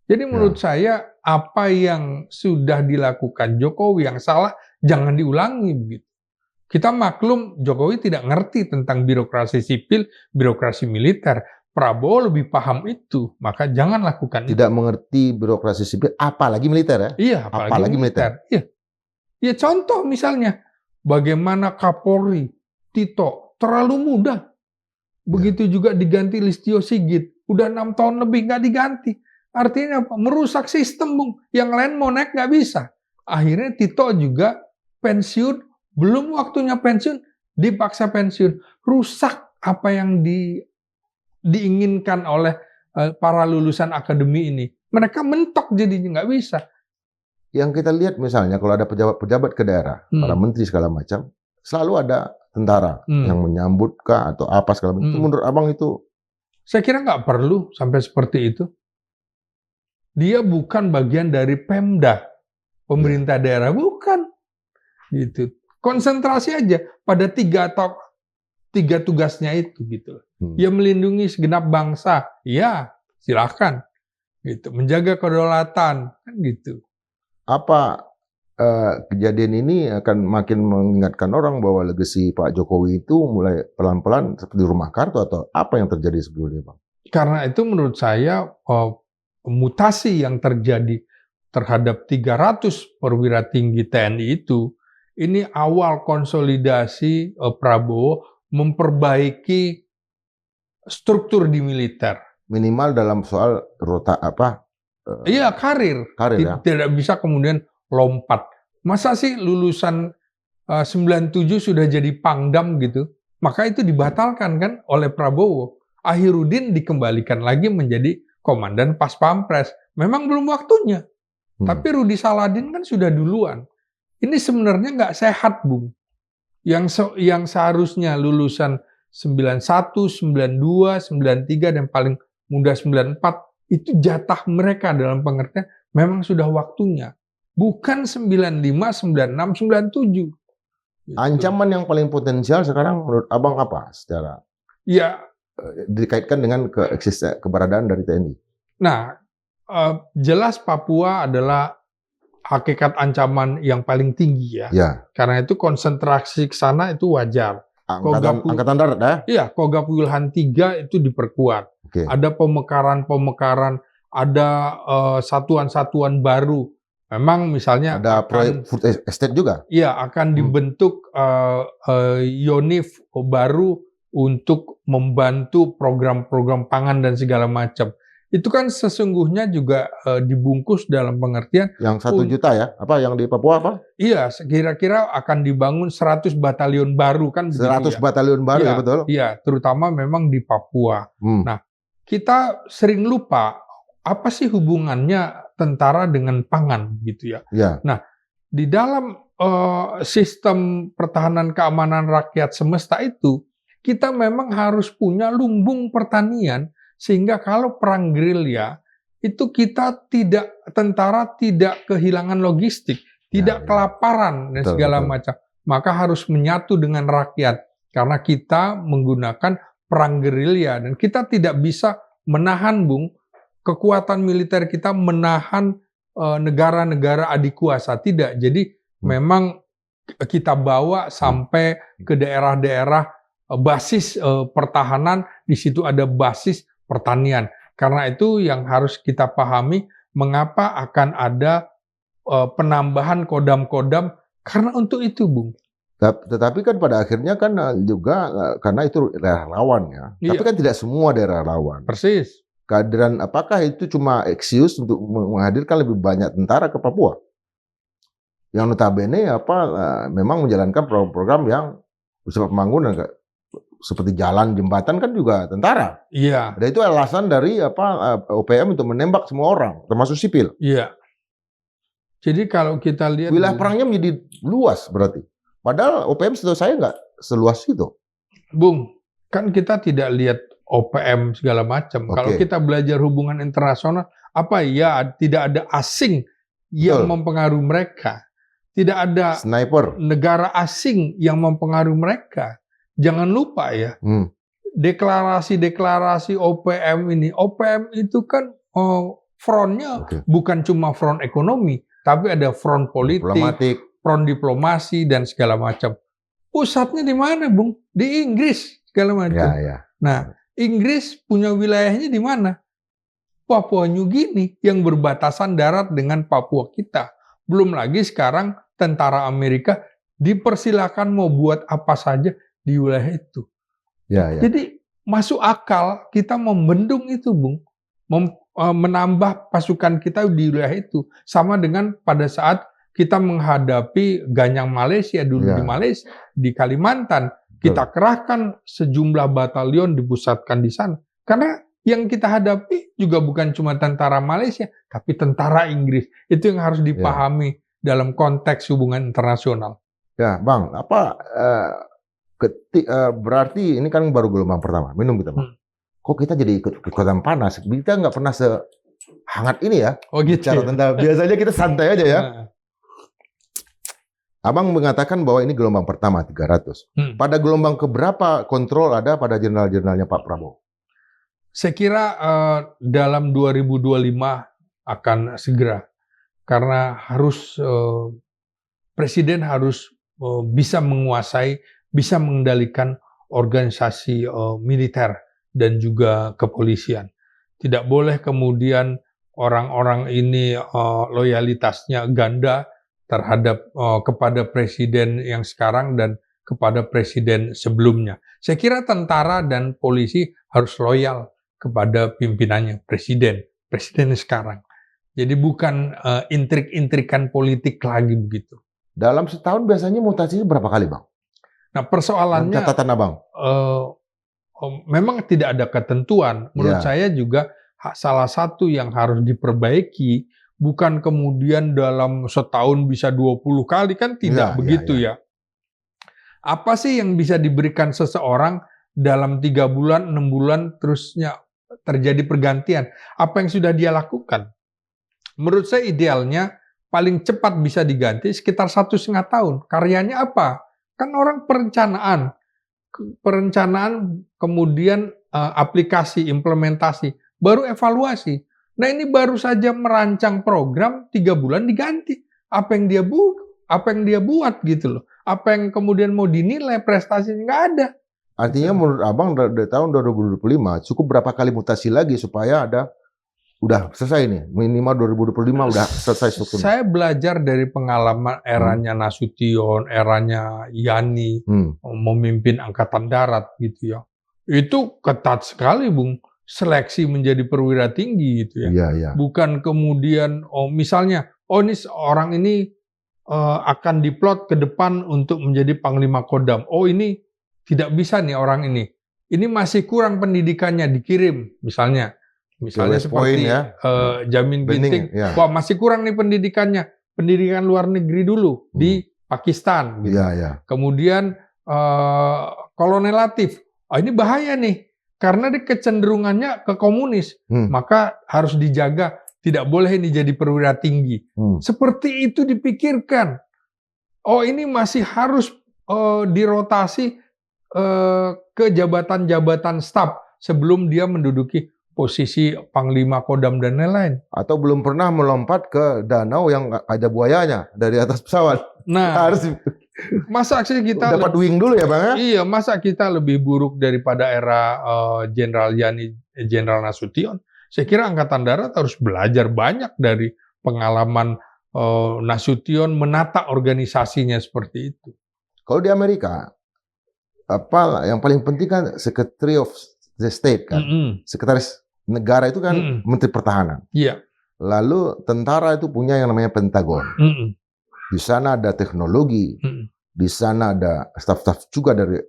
Speaker 2: Jadi menurut saya apa yang sudah dilakukan Jokowi yang salah jangan diulangi begitu. Kita maklum Jokowi tidak ngerti tentang birokrasi sipil, birokrasi militer. Prabowo lebih paham itu, maka jangan lakukan
Speaker 1: tidak mengerti birokrasi sipil, apalagi militer ya?
Speaker 2: Iya, apalagi militer. Iya. Ya contoh misalnya, bagaimana Kapolri Tito terlalu mudah. Begitu juga diganti Listio Sigit, udah 6 tahun lebih nggak diganti. Artinya apa? Merusak sistem, Bung. Yang lain mau naik nggak bisa. Akhirnya Tito juga pensiun, belum waktunya pensiun, dipaksa pensiun. Rusak apa yang diinginkan oleh para lulusan akademi ini. Mereka mentok jadinya, nggak bisa.
Speaker 1: Yang kita lihat misalnya kalau ada pejabat-pejabat ke daerah, para menteri segala macam, selalu ada tentara yang menyambut kah atau apa segala macam. Menurut Abang itu?
Speaker 2: Saya kira nggak perlu sampai seperti itu. Dia bukan bagian dari Pemda, pemerintah daerah, bukan. Gitu. Konsentrasi aja pada 3 tugasnya itu gitu. Ya melindungi segenap bangsa, ya silakan. Gitu. Menjaga kedaulatan, kan gitu.
Speaker 1: Apa kejadian ini akan makin mengingatkan orang bahwa legasi Pak Jokowi itu mulai pelan-pelan seperti rumah kartu atau apa yang terjadi sebelumnya, Bang?
Speaker 2: Karena itu menurut saya mutasi yang terjadi terhadap 300 perwira tinggi TNI itu, ini awal konsolidasi Prabowo memperbaiki struktur di militer.
Speaker 1: Minimal dalam soal
Speaker 2: Iya, karir ya. Tidak bisa kemudian lompat. Masa sih lulusan 97 sudah jadi pangdam gitu? Maka itu dibatalkan kan oleh Prabowo. Ahirudin dikembalikan lagi menjadi komandan Pas Pampres. Memang belum waktunya. Tapi Rudi Saladin kan sudah duluan. Ini sebenarnya nggak sehat, Bung. Yang seharusnya lulusan 91, 92, 93, dan paling muda 94, itu jatah mereka dalam pengertian memang sudah waktunya. Bukan 95, 96, 97. Gitu.
Speaker 1: Ancaman yang paling potensial sekarang menurut Abang apa secara
Speaker 2: Ya,
Speaker 1: dikaitkan dengan keberadaan dari TNI?
Speaker 2: nah, jelas Papua adalah hakikat ancaman yang paling tinggi ya.
Speaker 1: Ya.
Speaker 2: Karena itu konsentrasi ke sana itu wajar.
Speaker 1: Angkatan darat ya?
Speaker 2: Iya, Kogab Wilhan 3 itu diperkuat.
Speaker 1: Okay.
Speaker 2: Ada pemekaran, ada satuan-satuan baru. Memang misalnya
Speaker 1: ada proyek food estate juga?
Speaker 2: Iya, akan dibentuk Yonif baru untuk membantu program-program pangan dan segala macam. Itu kan sesungguhnya juga dibungkus dalam pengertian
Speaker 1: yang 1 juta ya? Apa yang di Papua apa?
Speaker 2: Iya, kira-kira akan dibangun 100 batalion baru kan
Speaker 1: 100 batalion baru ya, betul?
Speaker 2: Iya, terutama memang di Papua. Nah, kita sering lupa apa sih hubungannya tentara dengan pangan gitu ya.
Speaker 1: Ya.
Speaker 2: Nah, di dalam sistem pertahanan keamanan rakyat semesta itu kita memang harus punya lumbung pertanian. Sehingga kalau perang gerilya, itu tentara tidak kehilangan logistik, tidak kelaparan dan segala macam. Maka harus menyatu dengan rakyat. Karena kita menggunakan perang gerilya. Dan kita tidak bisa menahan, Bung, kekuatan militer kita menahan negara-negara adik kuasa. Tidak. Jadi memang kita bawa sampai ke daerah-daerah basis pertahanan. Di situ ada basis pertanian. Karena itu yang harus kita pahami mengapa akan ada penambahan kodam-kodam karena untuk itu, Bung.
Speaker 1: Tetapi kan pada akhirnya kan juga karena itu daerah rawan ya.
Speaker 2: Iya.
Speaker 1: Tapi kan tidak semua daerah rawan.
Speaker 2: Persis.
Speaker 1: Kehadiran apakah itu cuma excuse untuk menghadirkan lebih banyak tentara ke Papua? Yang notabene memang menjalankan program-program yang bersifat pembangunan seperti jalan, jembatan kan juga tentara.
Speaker 2: Iya.
Speaker 1: Dan itu alasan dari OPM untuk menembak semua orang, termasuk sipil.
Speaker 2: Iya. Jadi kalau kita lihat
Speaker 1: wilayah perangnya menjadi luas berarti. Padahal OPM setahu saya nggak seluas itu.
Speaker 2: Bung, kan kita tidak lihat OPM segala macam. Kalau kita belajar hubungan internasional, tidak ada asing yang mempengaruhi mereka. Tidak ada
Speaker 1: sniper
Speaker 2: negara asing yang mempengaruhi mereka. Jangan lupa ya, deklarasi-deklarasi OPM ini. OPM itu kan frontnya bukan cuma front ekonomi, tapi ada front politik, front diplomasi, dan segala macam. Pusatnya di mana, Bung? Di Inggris, segala macam.
Speaker 1: Ya.
Speaker 2: Nah, Inggris punya wilayahnya di mana? Papua New Guinea yang berbatasan darat dengan Papua kita. Belum lagi sekarang tentara Amerika dipersilakan mau buat apa saja di wilayah itu.
Speaker 1: Ya.
Speaker 2: Jadi masuk akal kita membendung itu, Bung. Menambah pasukan kita di wilayah itu. Sama dengan pada saat kita menghadapi Ganyang Malaysia dulu di Malaysia, di Kalimantan. Kita kerahkan sejumlah batalion dipusatkan di sana. Karena yang kita hadapi juga bukan cuma tentara Malaysia, tapi tentara Inggris. Itu yang harus dipahami dalam konteks hubungan internasional.
Speaker 1: Ya, Bang, berarti ini kan baru gelombang pertama. Minum kita, Bang. Kok kita jadi ikut ikutan panas? Kita nggak pernah sehangat ini ya.
Speaker 2: Oh gitu.
Speaker 1: Bicara tentang biasanya kita santai aja ya. Abang mengatakan bahwa ini gelombang pertama 300. Pada gelombang keberapa kontrol ada pada jenderal-jenderalnya Pak Prabowo?
Speaker 2: Saya kira dalam 2025 akan segera. Karena Presiden harus bisa menguasai, bisa mengendalikan organisasi militer dan juga kepolisian. Tidak boleh kemudian orang-orang ini loyalitasnya ganda terhadap kepada presiden yang sekarang dan kepada presiden sebelumnya. Saya kira tentara dan polisi harus loyal kepada pimpinannya, presiden sekarang. Jadi bukan intrik-intrikan politik lagi begitu.
Speaker 1: Dalam setahun biasanya mutasinya berapa kali, Bang?
Speaker 2: Nah, persoalannya
Speaker 1: catatan Abang.
Speaker 2: memang tidak ada ketentuan. Menurut saya juga salah satu yang harus diperbaiki bukan kemudian dalam setahun bisa 20 kali, kan tidak begitu ya. Apa sih yang bisa diberikan seseorang dalam 3 bulan, 6 bulan terusnya terjadi pergantian? Apa yang sudah dia lakukan? Menurut saya idealnya paling cepat bisa diganti sekitar 1,5 tahun. Karyanya apa? Kan orang perencanaan kemudian aplikasi, implementasi, baru evaluasi. Nah, ini baru saja merancang program 3 bulan diganti. Apa yang dia buat gitu loh. Apa yang kemudian mau dinilai prestasinya nggak ada.
Speaker 1: Artinya menurut Abang dari tahun 2025 cukup berapa kali mutasi lagi supaya udah selesai nih, minimal 2025 udah selesai strukturnya.
Speaker 2: Saya belajar dari pengalaman eranya Nasution, eranya Yani memimpin Angkatan Darat gitu ya. Itu ketat sekali, Bung. Seleksi menjadi perwira tinggi gitu ya. Bukan kemudian misalnya ini orang ini akan diplot ke depan untuk menjadi Panglima Kodam. Ini tidak bisa nih orang ini. Ini masih kurang pendidikannya, dikirim misalnya seperti Jamin Ginting. Wah, masih kurang nih pendidikannya. Pendidikan luar negeri dulu di Pakistan gitu. Kemudian Kolonel Latif. Ini bahaya nih. Karena dia kecenderungannya ke komunis, maka harus dijaga, tidak boleh ini jadi perwira tinggi. Seperti itu dipikirkan. Ini masih harus dirotasi ke jabatan-jabatan staf sebelum dia menduduki posisi Panglima Kodam dan lain-lain.
Speaker 1: Atau belum pernah melompat ke danau yang ada buayanya dari atas pesawat.
Speaker 2: Nah, harus masa kita
Speaker 1: dapat wing dulu ya, Bang?
Speaker 2: Iya, masa kita lebih buruk daripada era Jenderal Yani, Jenderal Nasution? Saya kira Angkatan Darat harus belajar banyak dari pengalaman Nasution menata organisasinya seperti itu. Kalau
Speaker 1: di Amerika, yang paling penting kan Secretary of the State kan, sekretaris negara itu kan Menteri Pertahanan. Lalu tentara itu punya yang namanya Pentagon. Di sana ada teknologi, di sana ada staf-staf juga dari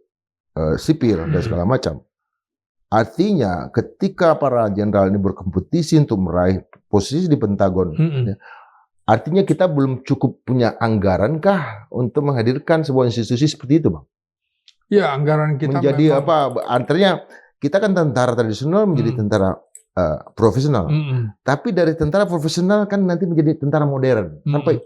Speaker 1: sipil dan segala macam. Artinya ketika para jenderal ini berkompetisi untuk meraih posisi di Pentagon, artinya kita belum cukup punya anggaran kah untuk menghadirkan sebuah institusi seperti itu, Bang?
Speaker 2: Ya, anggaran kita
Speaker 1: menjadi memang... Artinya kita kan tentara tradisional menjadi tentara profesional. Tapi dari tentara profesional kan nanti menjadi tentara modern. Sampai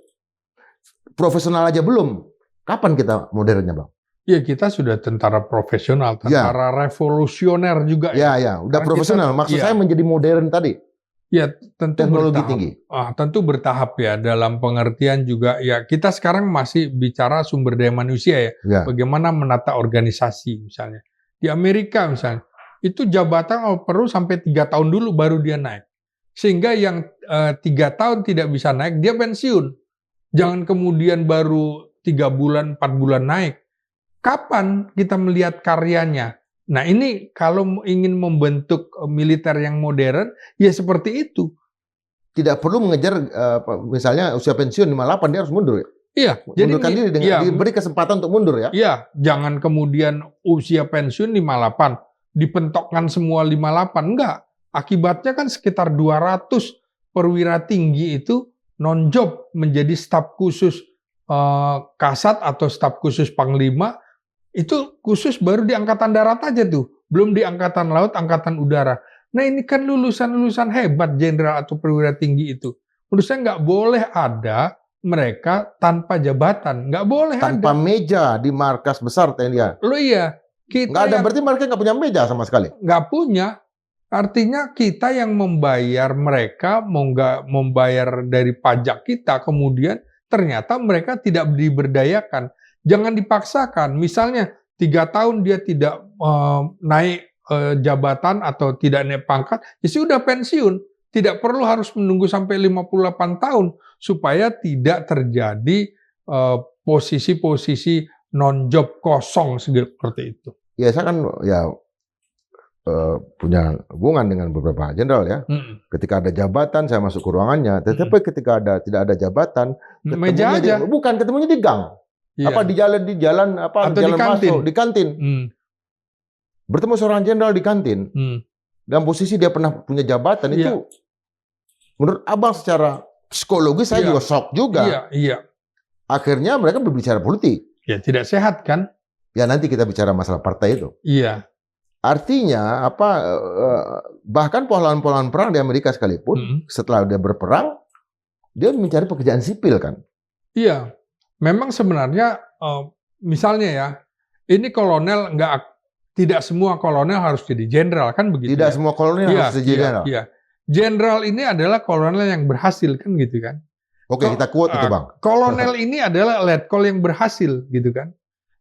Speaker 1: profesional aja belum. Kapan kita modernnya, Bang?
Speaker 2: Ya, kita sudah tentara profesional, tentara revolusioner juga.
Speaker 1: Udah profesional. Maksud saya menjadi modern tadi.
Speaker 2: Ya, tentu
Speaker 1: teknologi tinggi.
Speaker 2: Tentu bertahap ya, dalam pengertian juga ya, kita sekarang masih bicara sumber daya manusia ya. Bagaimana menata organisasi misalnya. Di Amerika misalnya, itu jabatan perlu sampai 3 tahun dulu baru dia naik. Sehingga yang 3 tahun tidak bisa naik, dia pensiun. Jangan kemudian baru 3 bulan, 4 bulan naik. Kapan kita melihat karyanya? Nah, ini kalau ingin membentuk militer yang modern, ya seperti itu.
Speaker 1: Tidak perlu mengejar, misalnya usia pensiun 58, dia harus mundur ya?
Speaker 2: Iya.
Speaker 1: Mundurkan diri dengan diberi kesempatan untuk mundur ya?
Speaker 2: Iya, jangan kemudian usia pensiun 58, dipentokkan semua 58. Enggak. Akibatnya kan sekitar 200 perwira tinggi itu non-job menjadi staf khusus Kasat atau staf khusus Panglima. Itu khusus baru di Angkatan Darat aja tuh. Belum di Angkatan Laut, Angkatan Udara. Nah, ini kan lulusan-lulusan hebat jenderal atau perwira tinggi itu. Menurut saya nggak boleh ada mereka tanpa jabatan. Nggak boleh
Speaker 1: tanpa meja di markas besar TNI.
Speaker 2: Loh iya.
Speaker 1: Nggak ada, berarti mereka nggak punya meja sama sekali?
Speaker 2: Nggak punya. Artinya kita yang membayar mereka, membayar dari pajak kita, kemudian ternyata mereka tidak diberdayakan. Jangan dipaksakan. Misalnya 3 tahun dia tidak naik jabatan atau tidak naik pangkat, ya sudah pensiun. Tidak perlu harus menunggu sampai 58 tahun supaya tidak terjadi posisi-posisi non-job kosong seperti itu.
Speaker 1: Ya, saya kan punya hubungan dengan beberapa jenderal ya. Ketika ada jabatan saya masuk ke ruangannya, tetapi ketika tidak ada jabatan,
Speaker 2: meja aja.
Speaker 1: ketemunya di gang.
Speaker 2: Iya.
Speaker 1: Apa di jalan apa
Speaker 2: Atau di
Speaker 1: jalan
Speaker 2: kantin.
Speaker 1: masuk di kantin. Bertemu seorang jenderal di kantin. Dalam posisi dia pernah punya jabatan
Speaker 2: Iya.
Speaker 1: itu, menurut Abang secara psikologis saya
Speaker 2: Iya.
Speaker 1: juga shock juga.
Speaker 2: Iya, iya.
Speaker 1: Akhirnya mereka berbicara politik.
Speaker 2: Ya tidak sehat kan?
Speaker 1: Ya nanti kita bicara masalah partai itu.
Speaker 2: Iya.
Speaker 1: Artinya bahkan pahlawan-pahlawan perang di Amerika sekalipun setelah dia berperang dia mencari pekerjaan sipil kan.
Speaker 2: Iya. Memang sebenarnya misalnya ya, ini kolonel tidak semua kolonel harus jadi jenderal kan begitu.
Speaker 1: Tidak
Speaker 2: ya?
Speaker 1: semua kolonel harus jadi jenderal.
Speaker 2: Iya. Jenderal ini adalah kolonel yang berhasil kan gitu kan.
Speaker 1: Oke, kita quote itu, Bang.
Speaker 2: Kolonel ini adalah letkol yang berhasil gitu kan.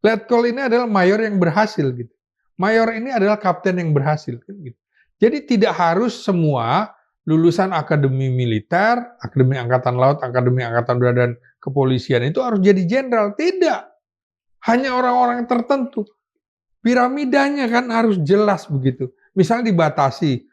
Speaker 2: Letkol ini adalah mayor yang berhasil gitu. Mayor ini adalah kapten yang berhasil kan gitu. Jadi tidak harus semua lulusan akademi militer, akademi angkatan laut, akademi angkatan udara dan kepolisian itu harus jadi jenderal. Tidak. Hanya orang-orang tertentu. Piramidanya kan harus jelas begitu. Misalnya dibatasi.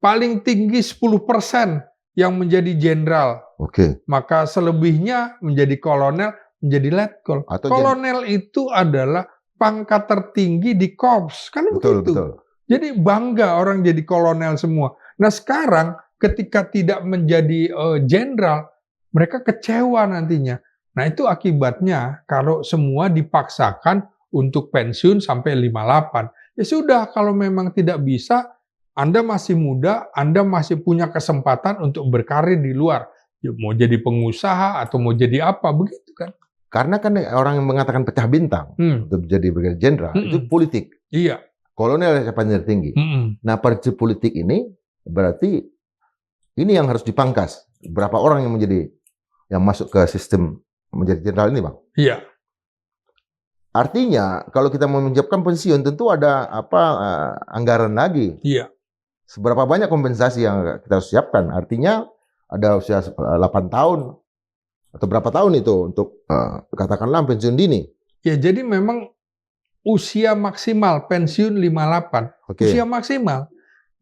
Speaker 2: Paling tinggi 10% yang menjadi jenderal.
Speaker 1: Oke.
Speaker 2: Maka selebihnya menjadi kolonel, menjadi letkol. Kolonel itu adalah pangkat tertinggi di korps. Kan begitu.
Speaker 1: Betul.
Speaker 2: Jadi bangga orang jadi kolonel semua. Nah sekarang ketika tidak menjadi jenderal, mereka kecewa nantinya. Nah itu akibatnya kalau semua dipaksakan untuk pensiun sampai 58. Ya sudah, kalau memang tidak bisa, Anda masih muda, Anda masih punya kesempatan untuk berkarir di luar. Ya, mau jadi pengusaha atau mau jadi apa, begitu kan.
Speaker 1: Karena kan orang yang mengatakan pecah bintang untuk jadi brigadier jenderal itu politik.
Speaker 2: Iya.
Speaker 1: Kolonel siapa yang tertinggi. Nah, prinsip politik ini berarti ini yang harus dipangkas. Berapa orang yang masuk ke sistem menjadi jenderal ini, Bang?
Speaker 2: Iya.
Speaker 1: Artinya kalau kita mau menyiapkan pensiun tentu ada anggaran lagi.
Speaker 2: Iya.
Speaker 1: Seberapa banyak kompensasi yang kita harus siapkan? Artinya ada usia 8 tahun atau berapa tahun itu untuk katakanlah pensiun dini.
Speaker 2: Ya, jadi memang usia maksimal pensiun 58.
Speaker 1: Oke.
Speaker 2: Usia maksimal.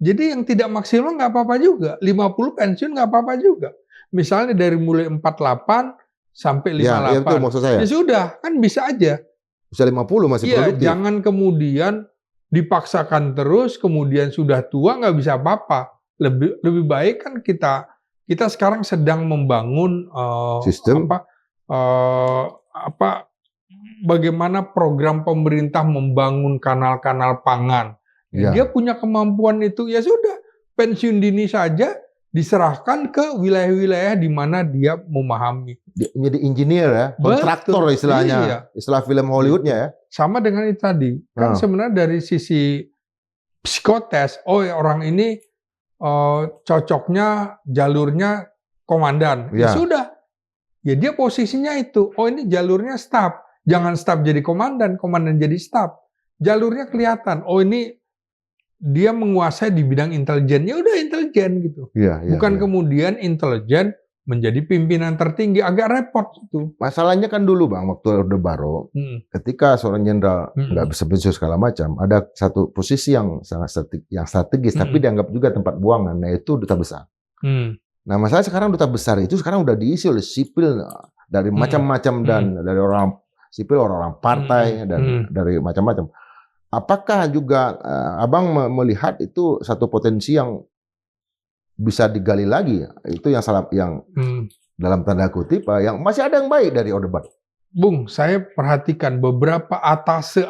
Speaker 2: Jadi yang tidak maksimal nggak apa-apa juga. 50 pensiun nggak apa-apa juga. Misalnya dari mulai 48 sampai 58.
Speaker 1: Ya itu maksud saya.
Speaker 2: Ya sudah, kan bisa aja.
Speaker 1: Usia 50 masih produktif.
Speaker 2: Jangan kemudian dipaksakan terus, kemudian sudah tua nggak bisa apa-apa. Lebih baik kan kita sekarang sedang membangun
Speaker 1: sistem
Speaker 2: bagaimana program pemerintah membangun kanal-kanal pangan.
Speaker 1: Ya.
Speaker 2: Dia punya kemampuan itu, ya sudah, pensiun dini saja diserahkan ke wilayah-wilayah di mana dia memahami.
Speaker 1: Menjadi engineer ya, kontraktor istilahnya,
Speaker 2: iya.
Speaker 1: istilah film Hollywoodnya ya.
Speaker 2: Sama dengan itu tadi, kan sebenarnya dari sisi psikotes, orang ini cocoknya jalurnya komandan. Ya sudah, ya dia posisinya itu. Ini jalurnya staf, jangan staf jadi komandan jadi staf. Jalurnya kelihatan. Ini dia menguasai di bidang intelijen. Ya udah intelijen gitu. Bukan kemudian intelijen menjadi pimpinan tertinggi, agak repot itu.
Speaker 1: Masalahnya kan dulu Bang, waktu Orde Baru, ketika seorang jenderal nggak bisa pensiun segala macam, ada satu posisi yang sangat strategis, tapi dianggap juga tempat buangan, nah itu duta besar. Nah masalah sekarang duta besar itu sekarang udah diisi oleh sipil dari macam-macam dan dari orang sipil, orang-orang partai dan dari macam-macam. Apakah juga Abang melihat itu satu potensi yang bisa digali lagi? Itu yang salah, yang dalam tanda kutip, yang masih ada yang baik dari Orde Baru.
Speaker 2: Bung, saya perhatikan beberapa atase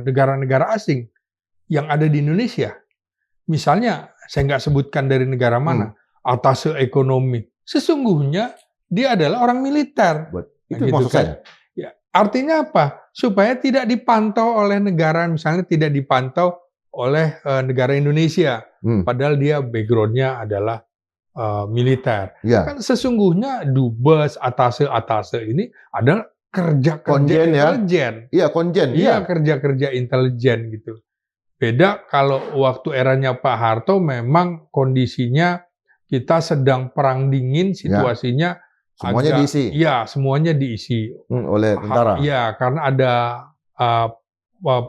Speaker 2: negara-negara asing yang ada di Indonesia. Misalnya, saya nggak sebutkan dari negara mana, atase ekonomi. Sesungguhnya dia adalah orang militer.
Speaker 1: Itu
Speaker 2: gitu
Speaker 1: maksud saya.
Speaker 2: Ya, artinya apa? Supaya tidak dipantau oleh negara, misalnya tidak dipantau oleh negara Indonesia. Padahal dia background-nya adalah militer. Kan sesungguhnya dubes, atase ini adalah kerja-kerja intelijen.
Speaker 1: Iya, konjen.
Speaker 2: Iya, kerja-kerja intelijen gitu. Beda kalau waktu eranya Pak Harto memang kondisinya kita sedang perang dingin, situasinya
Speaker 1: semuanya diisi.
Speaker 2: Iya, semuanya diisi
Speaker 1: oleh tentara.
Speaker 2: Iya, karena ada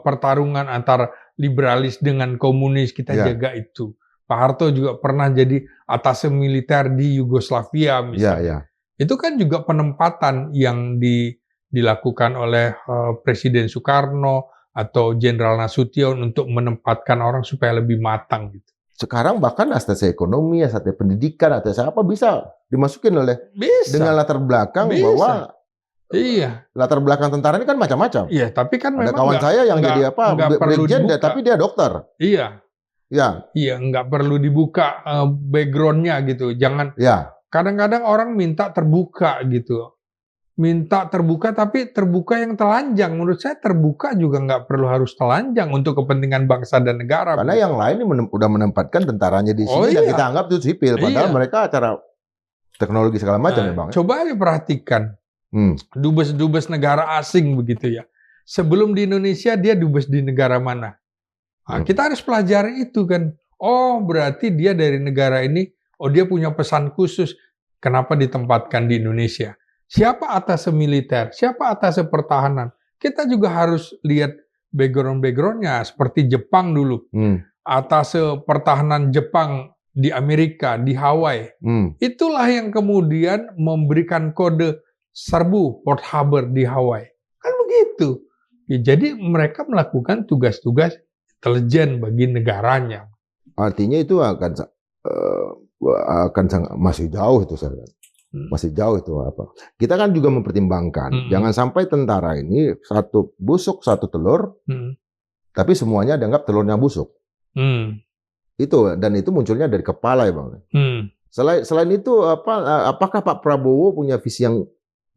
Speaker 2: pertarungan antara liberalis dengan komunis, kita jaga itu. Pak Harto juga pernah jadi atase militer di Yugoslavia misalnya. Itu kan juga penempatan yang dilakukan oleh Presiden Soekarno atau Jenderal Nasution untuk menempatkan orang supaya lebih matang gitu.
Speaker 1: Sekarang bahkan ATC ekonomi, ATC pendidikan, ATC apa bisa dimasukin oleh dengan
Speaker 2: Bisa,
Speaker 1: latar belakang
Speaker 2: bisa.
Speaker 1: bahwa
Speaker 2: Iya,
Speaker 1: latar belakang tentara ini kan macam-macam.
Speaker 2: iya. Tapi kan
Speaker 1: Ada
Speaker 2: memang
Speaker 1: kawan saya yang jadi apa,
Speaker 2: nggak perlu
Speaker 1: brigjen,
Speaker 2: dibuka.
Speaker 1: tapi dia dokter.
Speaker 2: Iya,
Speaker 1: Ya,
Speaker 2: iya. Nggak perlu dibuka background-nya gitu. Jangan.
Speaker 1: ya.
Speaker 2: Kadang-kadang orang minta terbuka gitu. Minta terbuka, tapi terbuka yang telanjang. Menurut saya terbuka juga nggak perlu harus telanjang untuk kepentingan bangsa dan negara.
Speaker 1: Karena yang lain ini udah menempatkan tentaranya di
Speaker 2: Oh
Speaker 1: sini dan
Speaker 2: iya.
Speaker 1: kita anggap itu sipil. Padahal
Speaker 2: Iya.
Speaker 1: mereka acara teknologi segala macam ya
Speaker 2: Nah,
Speaker 1: Bang.
Speaker 2: coba aja perhatikan
Speaker 1: Hmm.
Speaker 2: dubes-dubes negara asing begitu ya. Sebelum di Indonesia dia dubes di negara mana? Nah, kita harus pelajari itu kan. Oh, berarti dia dari negara ini, oh dia punya pesan khusus. Kenapa ditempatkan di Indonesia? Siapa atase militer? Siapa atase pertahanan? Kita juga harus lihat background-backgroundnya. Seperti Jepang dulu. Atase pertahanan Jepang di Amerika, di Hawaii. Itulah yang kemudian memberikan kode serbu Port Harbor di Hawaii. Kan begitu. Ya, jadi mereka melakukan tugas-tugas intelijen bagi negaranya.
Speaker 1: Artinya itu akan masih jauh itu saya. Masih jauh itu apa. Kita kan juga mempertimbangkan jangan sampai tentara ini satu busuk satu telur, tapi semuanya dianggap telurnya busuk. Itu dan itu munculnya dari kepala ya Bang. Selain itu apakah Pak Prabowo punya visi yang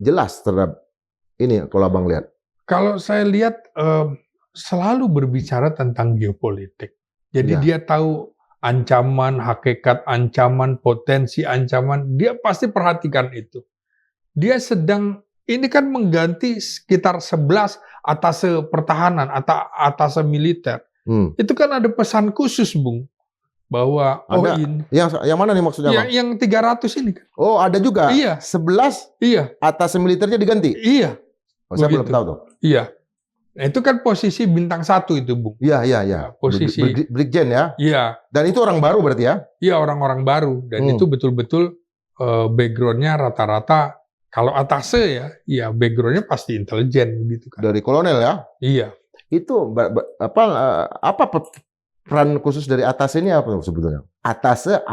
Speaker 1: jelas terhadap ini kalau Abang lihat?
Speaker 2: Kalau saya lihat selalu berbicara tentang geopolitik. Jadi dia tahu ancaman, hakikat ancaman, potensi ancaman, dia pasti perhatikan itu. Dia sedang, ini kan mengganti sekitar 11 atase pertahanan, atau atase militer. Itu kan ada pesan khusus, Bung. Bahwa,
Speaker 1: ada, yang mana nih maksudnya Bang?
Speaker 2: Yang 300 ini kan.
Speaker 1: Oh ada juga?
Speaker 2: Iya.
Speaker 1: 11 atase militernya diganti?
Speaker 2: Iya.
Speaker 1: Oh, saya belum tahu tuh.
Speaker 2: Iya. Nah, itu kan posisi bintang 1 itu, Bung.
Speaker 1: Iya.
Speaker 2: Posisi
Speaker 1: Brigjen ya?
Speaker 2: Iya.
Speaker 1: Dan itu orang baru berarti ya?
Speaker 2: Iya, orang-orang baru. Dan itu betul-betul background-nya rata-rata, kalau atase ya background-nya pasti intelijen gitu kan.
Speaker 1: Dari kolonel ya?
Speaker 2: Iya.
Speaker 1: Itu apa peran khusus dari atase ini apa sebetulnya? Atase.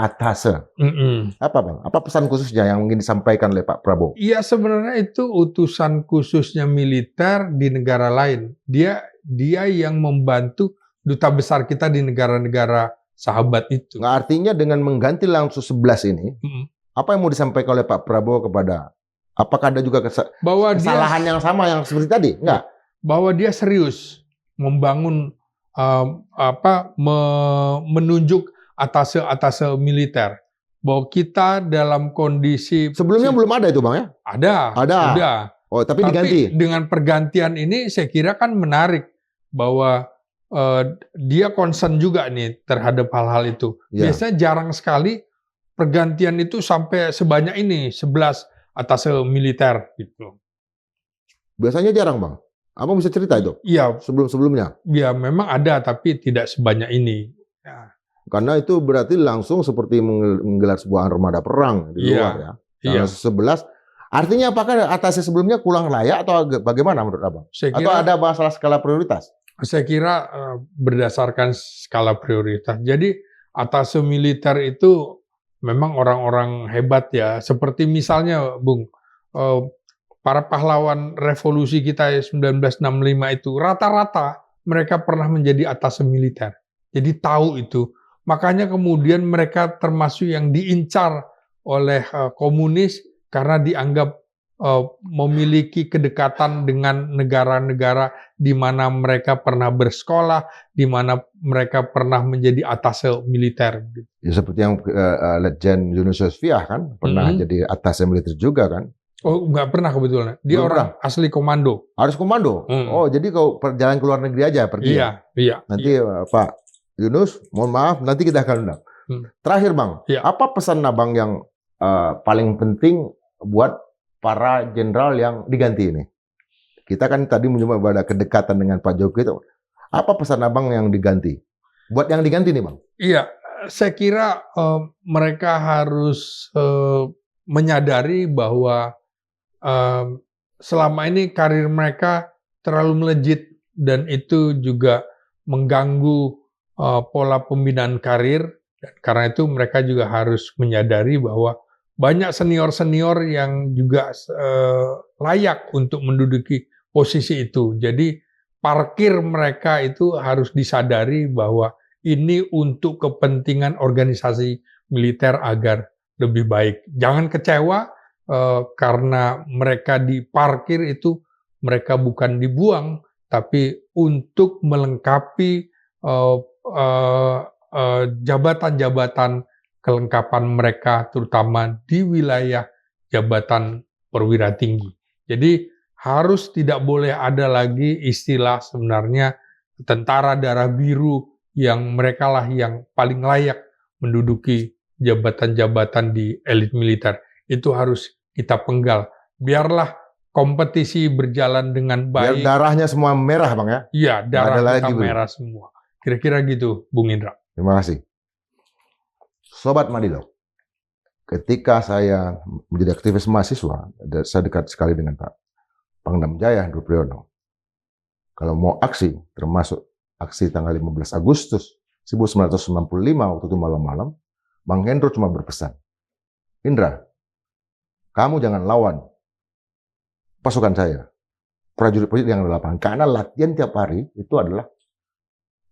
Speaker 1: Apa Bang? Apa pesan khususnya yang ingin disampaikan oleh Pak Prabowo?
Speaker 2: Iya, sebenarnya itu utusan khususnya militer di negara lain. Dia yang membantu duta besar kita di negara-negara sahabat itu.
Speaker 1: Nggak, artinya dengan mengganti langsung 11 ini, apa yang mau disampaikan oleh Pak Prabowo kepada, apakah ada juga kesalahan yang sama yang seperti tadi? Enggak.
Speaker 2: Bahwa dia serius membangun menunjuk atase militer. Bahwa kita dalam kondisi
Speaker 1: sebelumnya belum ada itu Bang ya?
Speaker 2: Ada.
Speaker 1: Oh, tapi diganti.
Speaker 2: Dengan pergantian ini saya kira kan menarik bahwa dia concern juga nih terhadap hal-hal itu. Biasanya jarang sekali pergantian itu sampai sebanyak ini, 11 atase militer gitu.
Speaker 1: Biasanya jarang Bang. Abang bisa cerita itu?
Speaker 2: Iya.
Speaker 1: Sebelum-sebelumnya?
Speaker 2: Ya memang ada, tapi tidak sebanyak ini. Ya.
Speaker 1: Karena itu berarti langsung seperti menggelar sebuah armada perang di luar ya. 11. Artinya apakah atase sebelumnya kurang layak atau bagaimana menurut Abang? Atau ada masalah skala prioritas?
Speaker 2: Saya kira berdasarkan skala prioritas. Jadi atase militer itu memang orang-orang hebat ya. Seperti misalnya Bung, para pahlawan revolusi kita 1965 itu rata-rata mereka pernah menjadi atase militer. Jadi tahu itu. Makanya kemudian mereka termasuk yang diincar oleh komunis karena dianggap memiliki kedekatan dengan negara-negara di mana mereka pernah bersekolah, di mana mereka pernah menjadi atase militer.
Speaker 1: Ya seperti yang Letjen Yunus Yosfiah kan pernah jadi atase militer juga kan?
Speaker 2: Oh, nggak pernah kebetulan. Dia orang asli komando.
Speaker 1: Harus komando? Oh, jadi kalau perjalanan ke luar negeri aja pergi?
Speaker 2: Iya.
Speaker 1: Nanti Pak Yunus, mohon maaf, nanti kita akan undang. Terakhir Bang, apa pesan Abang yang paling penting buat para jenderal yang diganti ini? Kita kan tadi menyebut ada kedekatan dengan Pak Jokowi itu. Apa pesan Abang yang diganti? Buat yang diganti nih Bang?
Speaker 2: Iya, saya kira mereka harus menyadari bahwa selama ini karir mereka terlalu melejit dan itu juga mengganggu pola pembinaan karir. Dan karena itu mereka juga harus menyadari bahwa banyak senior-senior yang juga layak untuk menduduki posisi itu. Jadi parkir mereka itu harus disadari bahwa ini untuk kepentingan organisasi militer agar lebih baik. Jangan kecewa karena mereka diparkir itu, mereka bukan dibuang, tapi untuk melengkapi jabatan-jabatan kelengkapan mereka, terutama di wilayah jabatan perwira tinggi. Jadi harus tidak boleh ada lagi istilah sebenarnya tentara darah biru yang mereka lah yang paling layak menduduki jabatan-jabatan di elit militer. Itu harus kita penggal. Biarlah kompetisi berjalan dengan
Speaker 1: Biar
Speaker 2: baik.
Speaker 1: darahnya semua merah, Bang ya.
Speaker 2: Iya, darah
Speaker 1: ada
Speaker 2: kita
Speaker 1: lagi, Bro.
Speaker 2: merah semua. Kira-kira gitu, Bung Indra.
Speaker 1: Terima kasih. Sobat Madilog, ketika saya menjadi aktivis mahasiswa, saya dekat sekali dengan Pak Pangdam Jaya Hendro Priyono. Kalau mau aksi, termasuk aksi tanggal 15 Agustus 1995 waktu itu malam-malam, Bang Hendro cuma berpesan, Indra, kamu jangan lawan pasukan saya, prajurit-prajurit yang di lapangan, karena latihan tiap hari itu adalah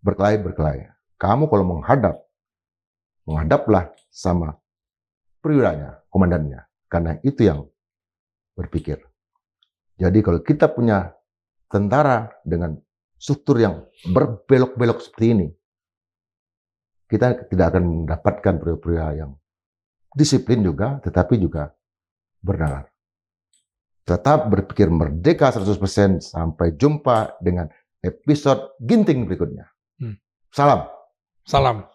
Speaker 1: berkelahi. Kamu kalau menghadaplah sama perwiranya, komandannya, karena itu yang berpikir. Jadi kalau kita punya tentara dengan struktur yang berbelok-belok seperti ini, kita tidak akan mendapatkan perwira yang disiplin juga, tetapi juga bernalar. Tetap berpikir merdeka 100%. Sampai jumpa dengan episode Ginting berikutnya. Salam.
Speaker 2: Salam.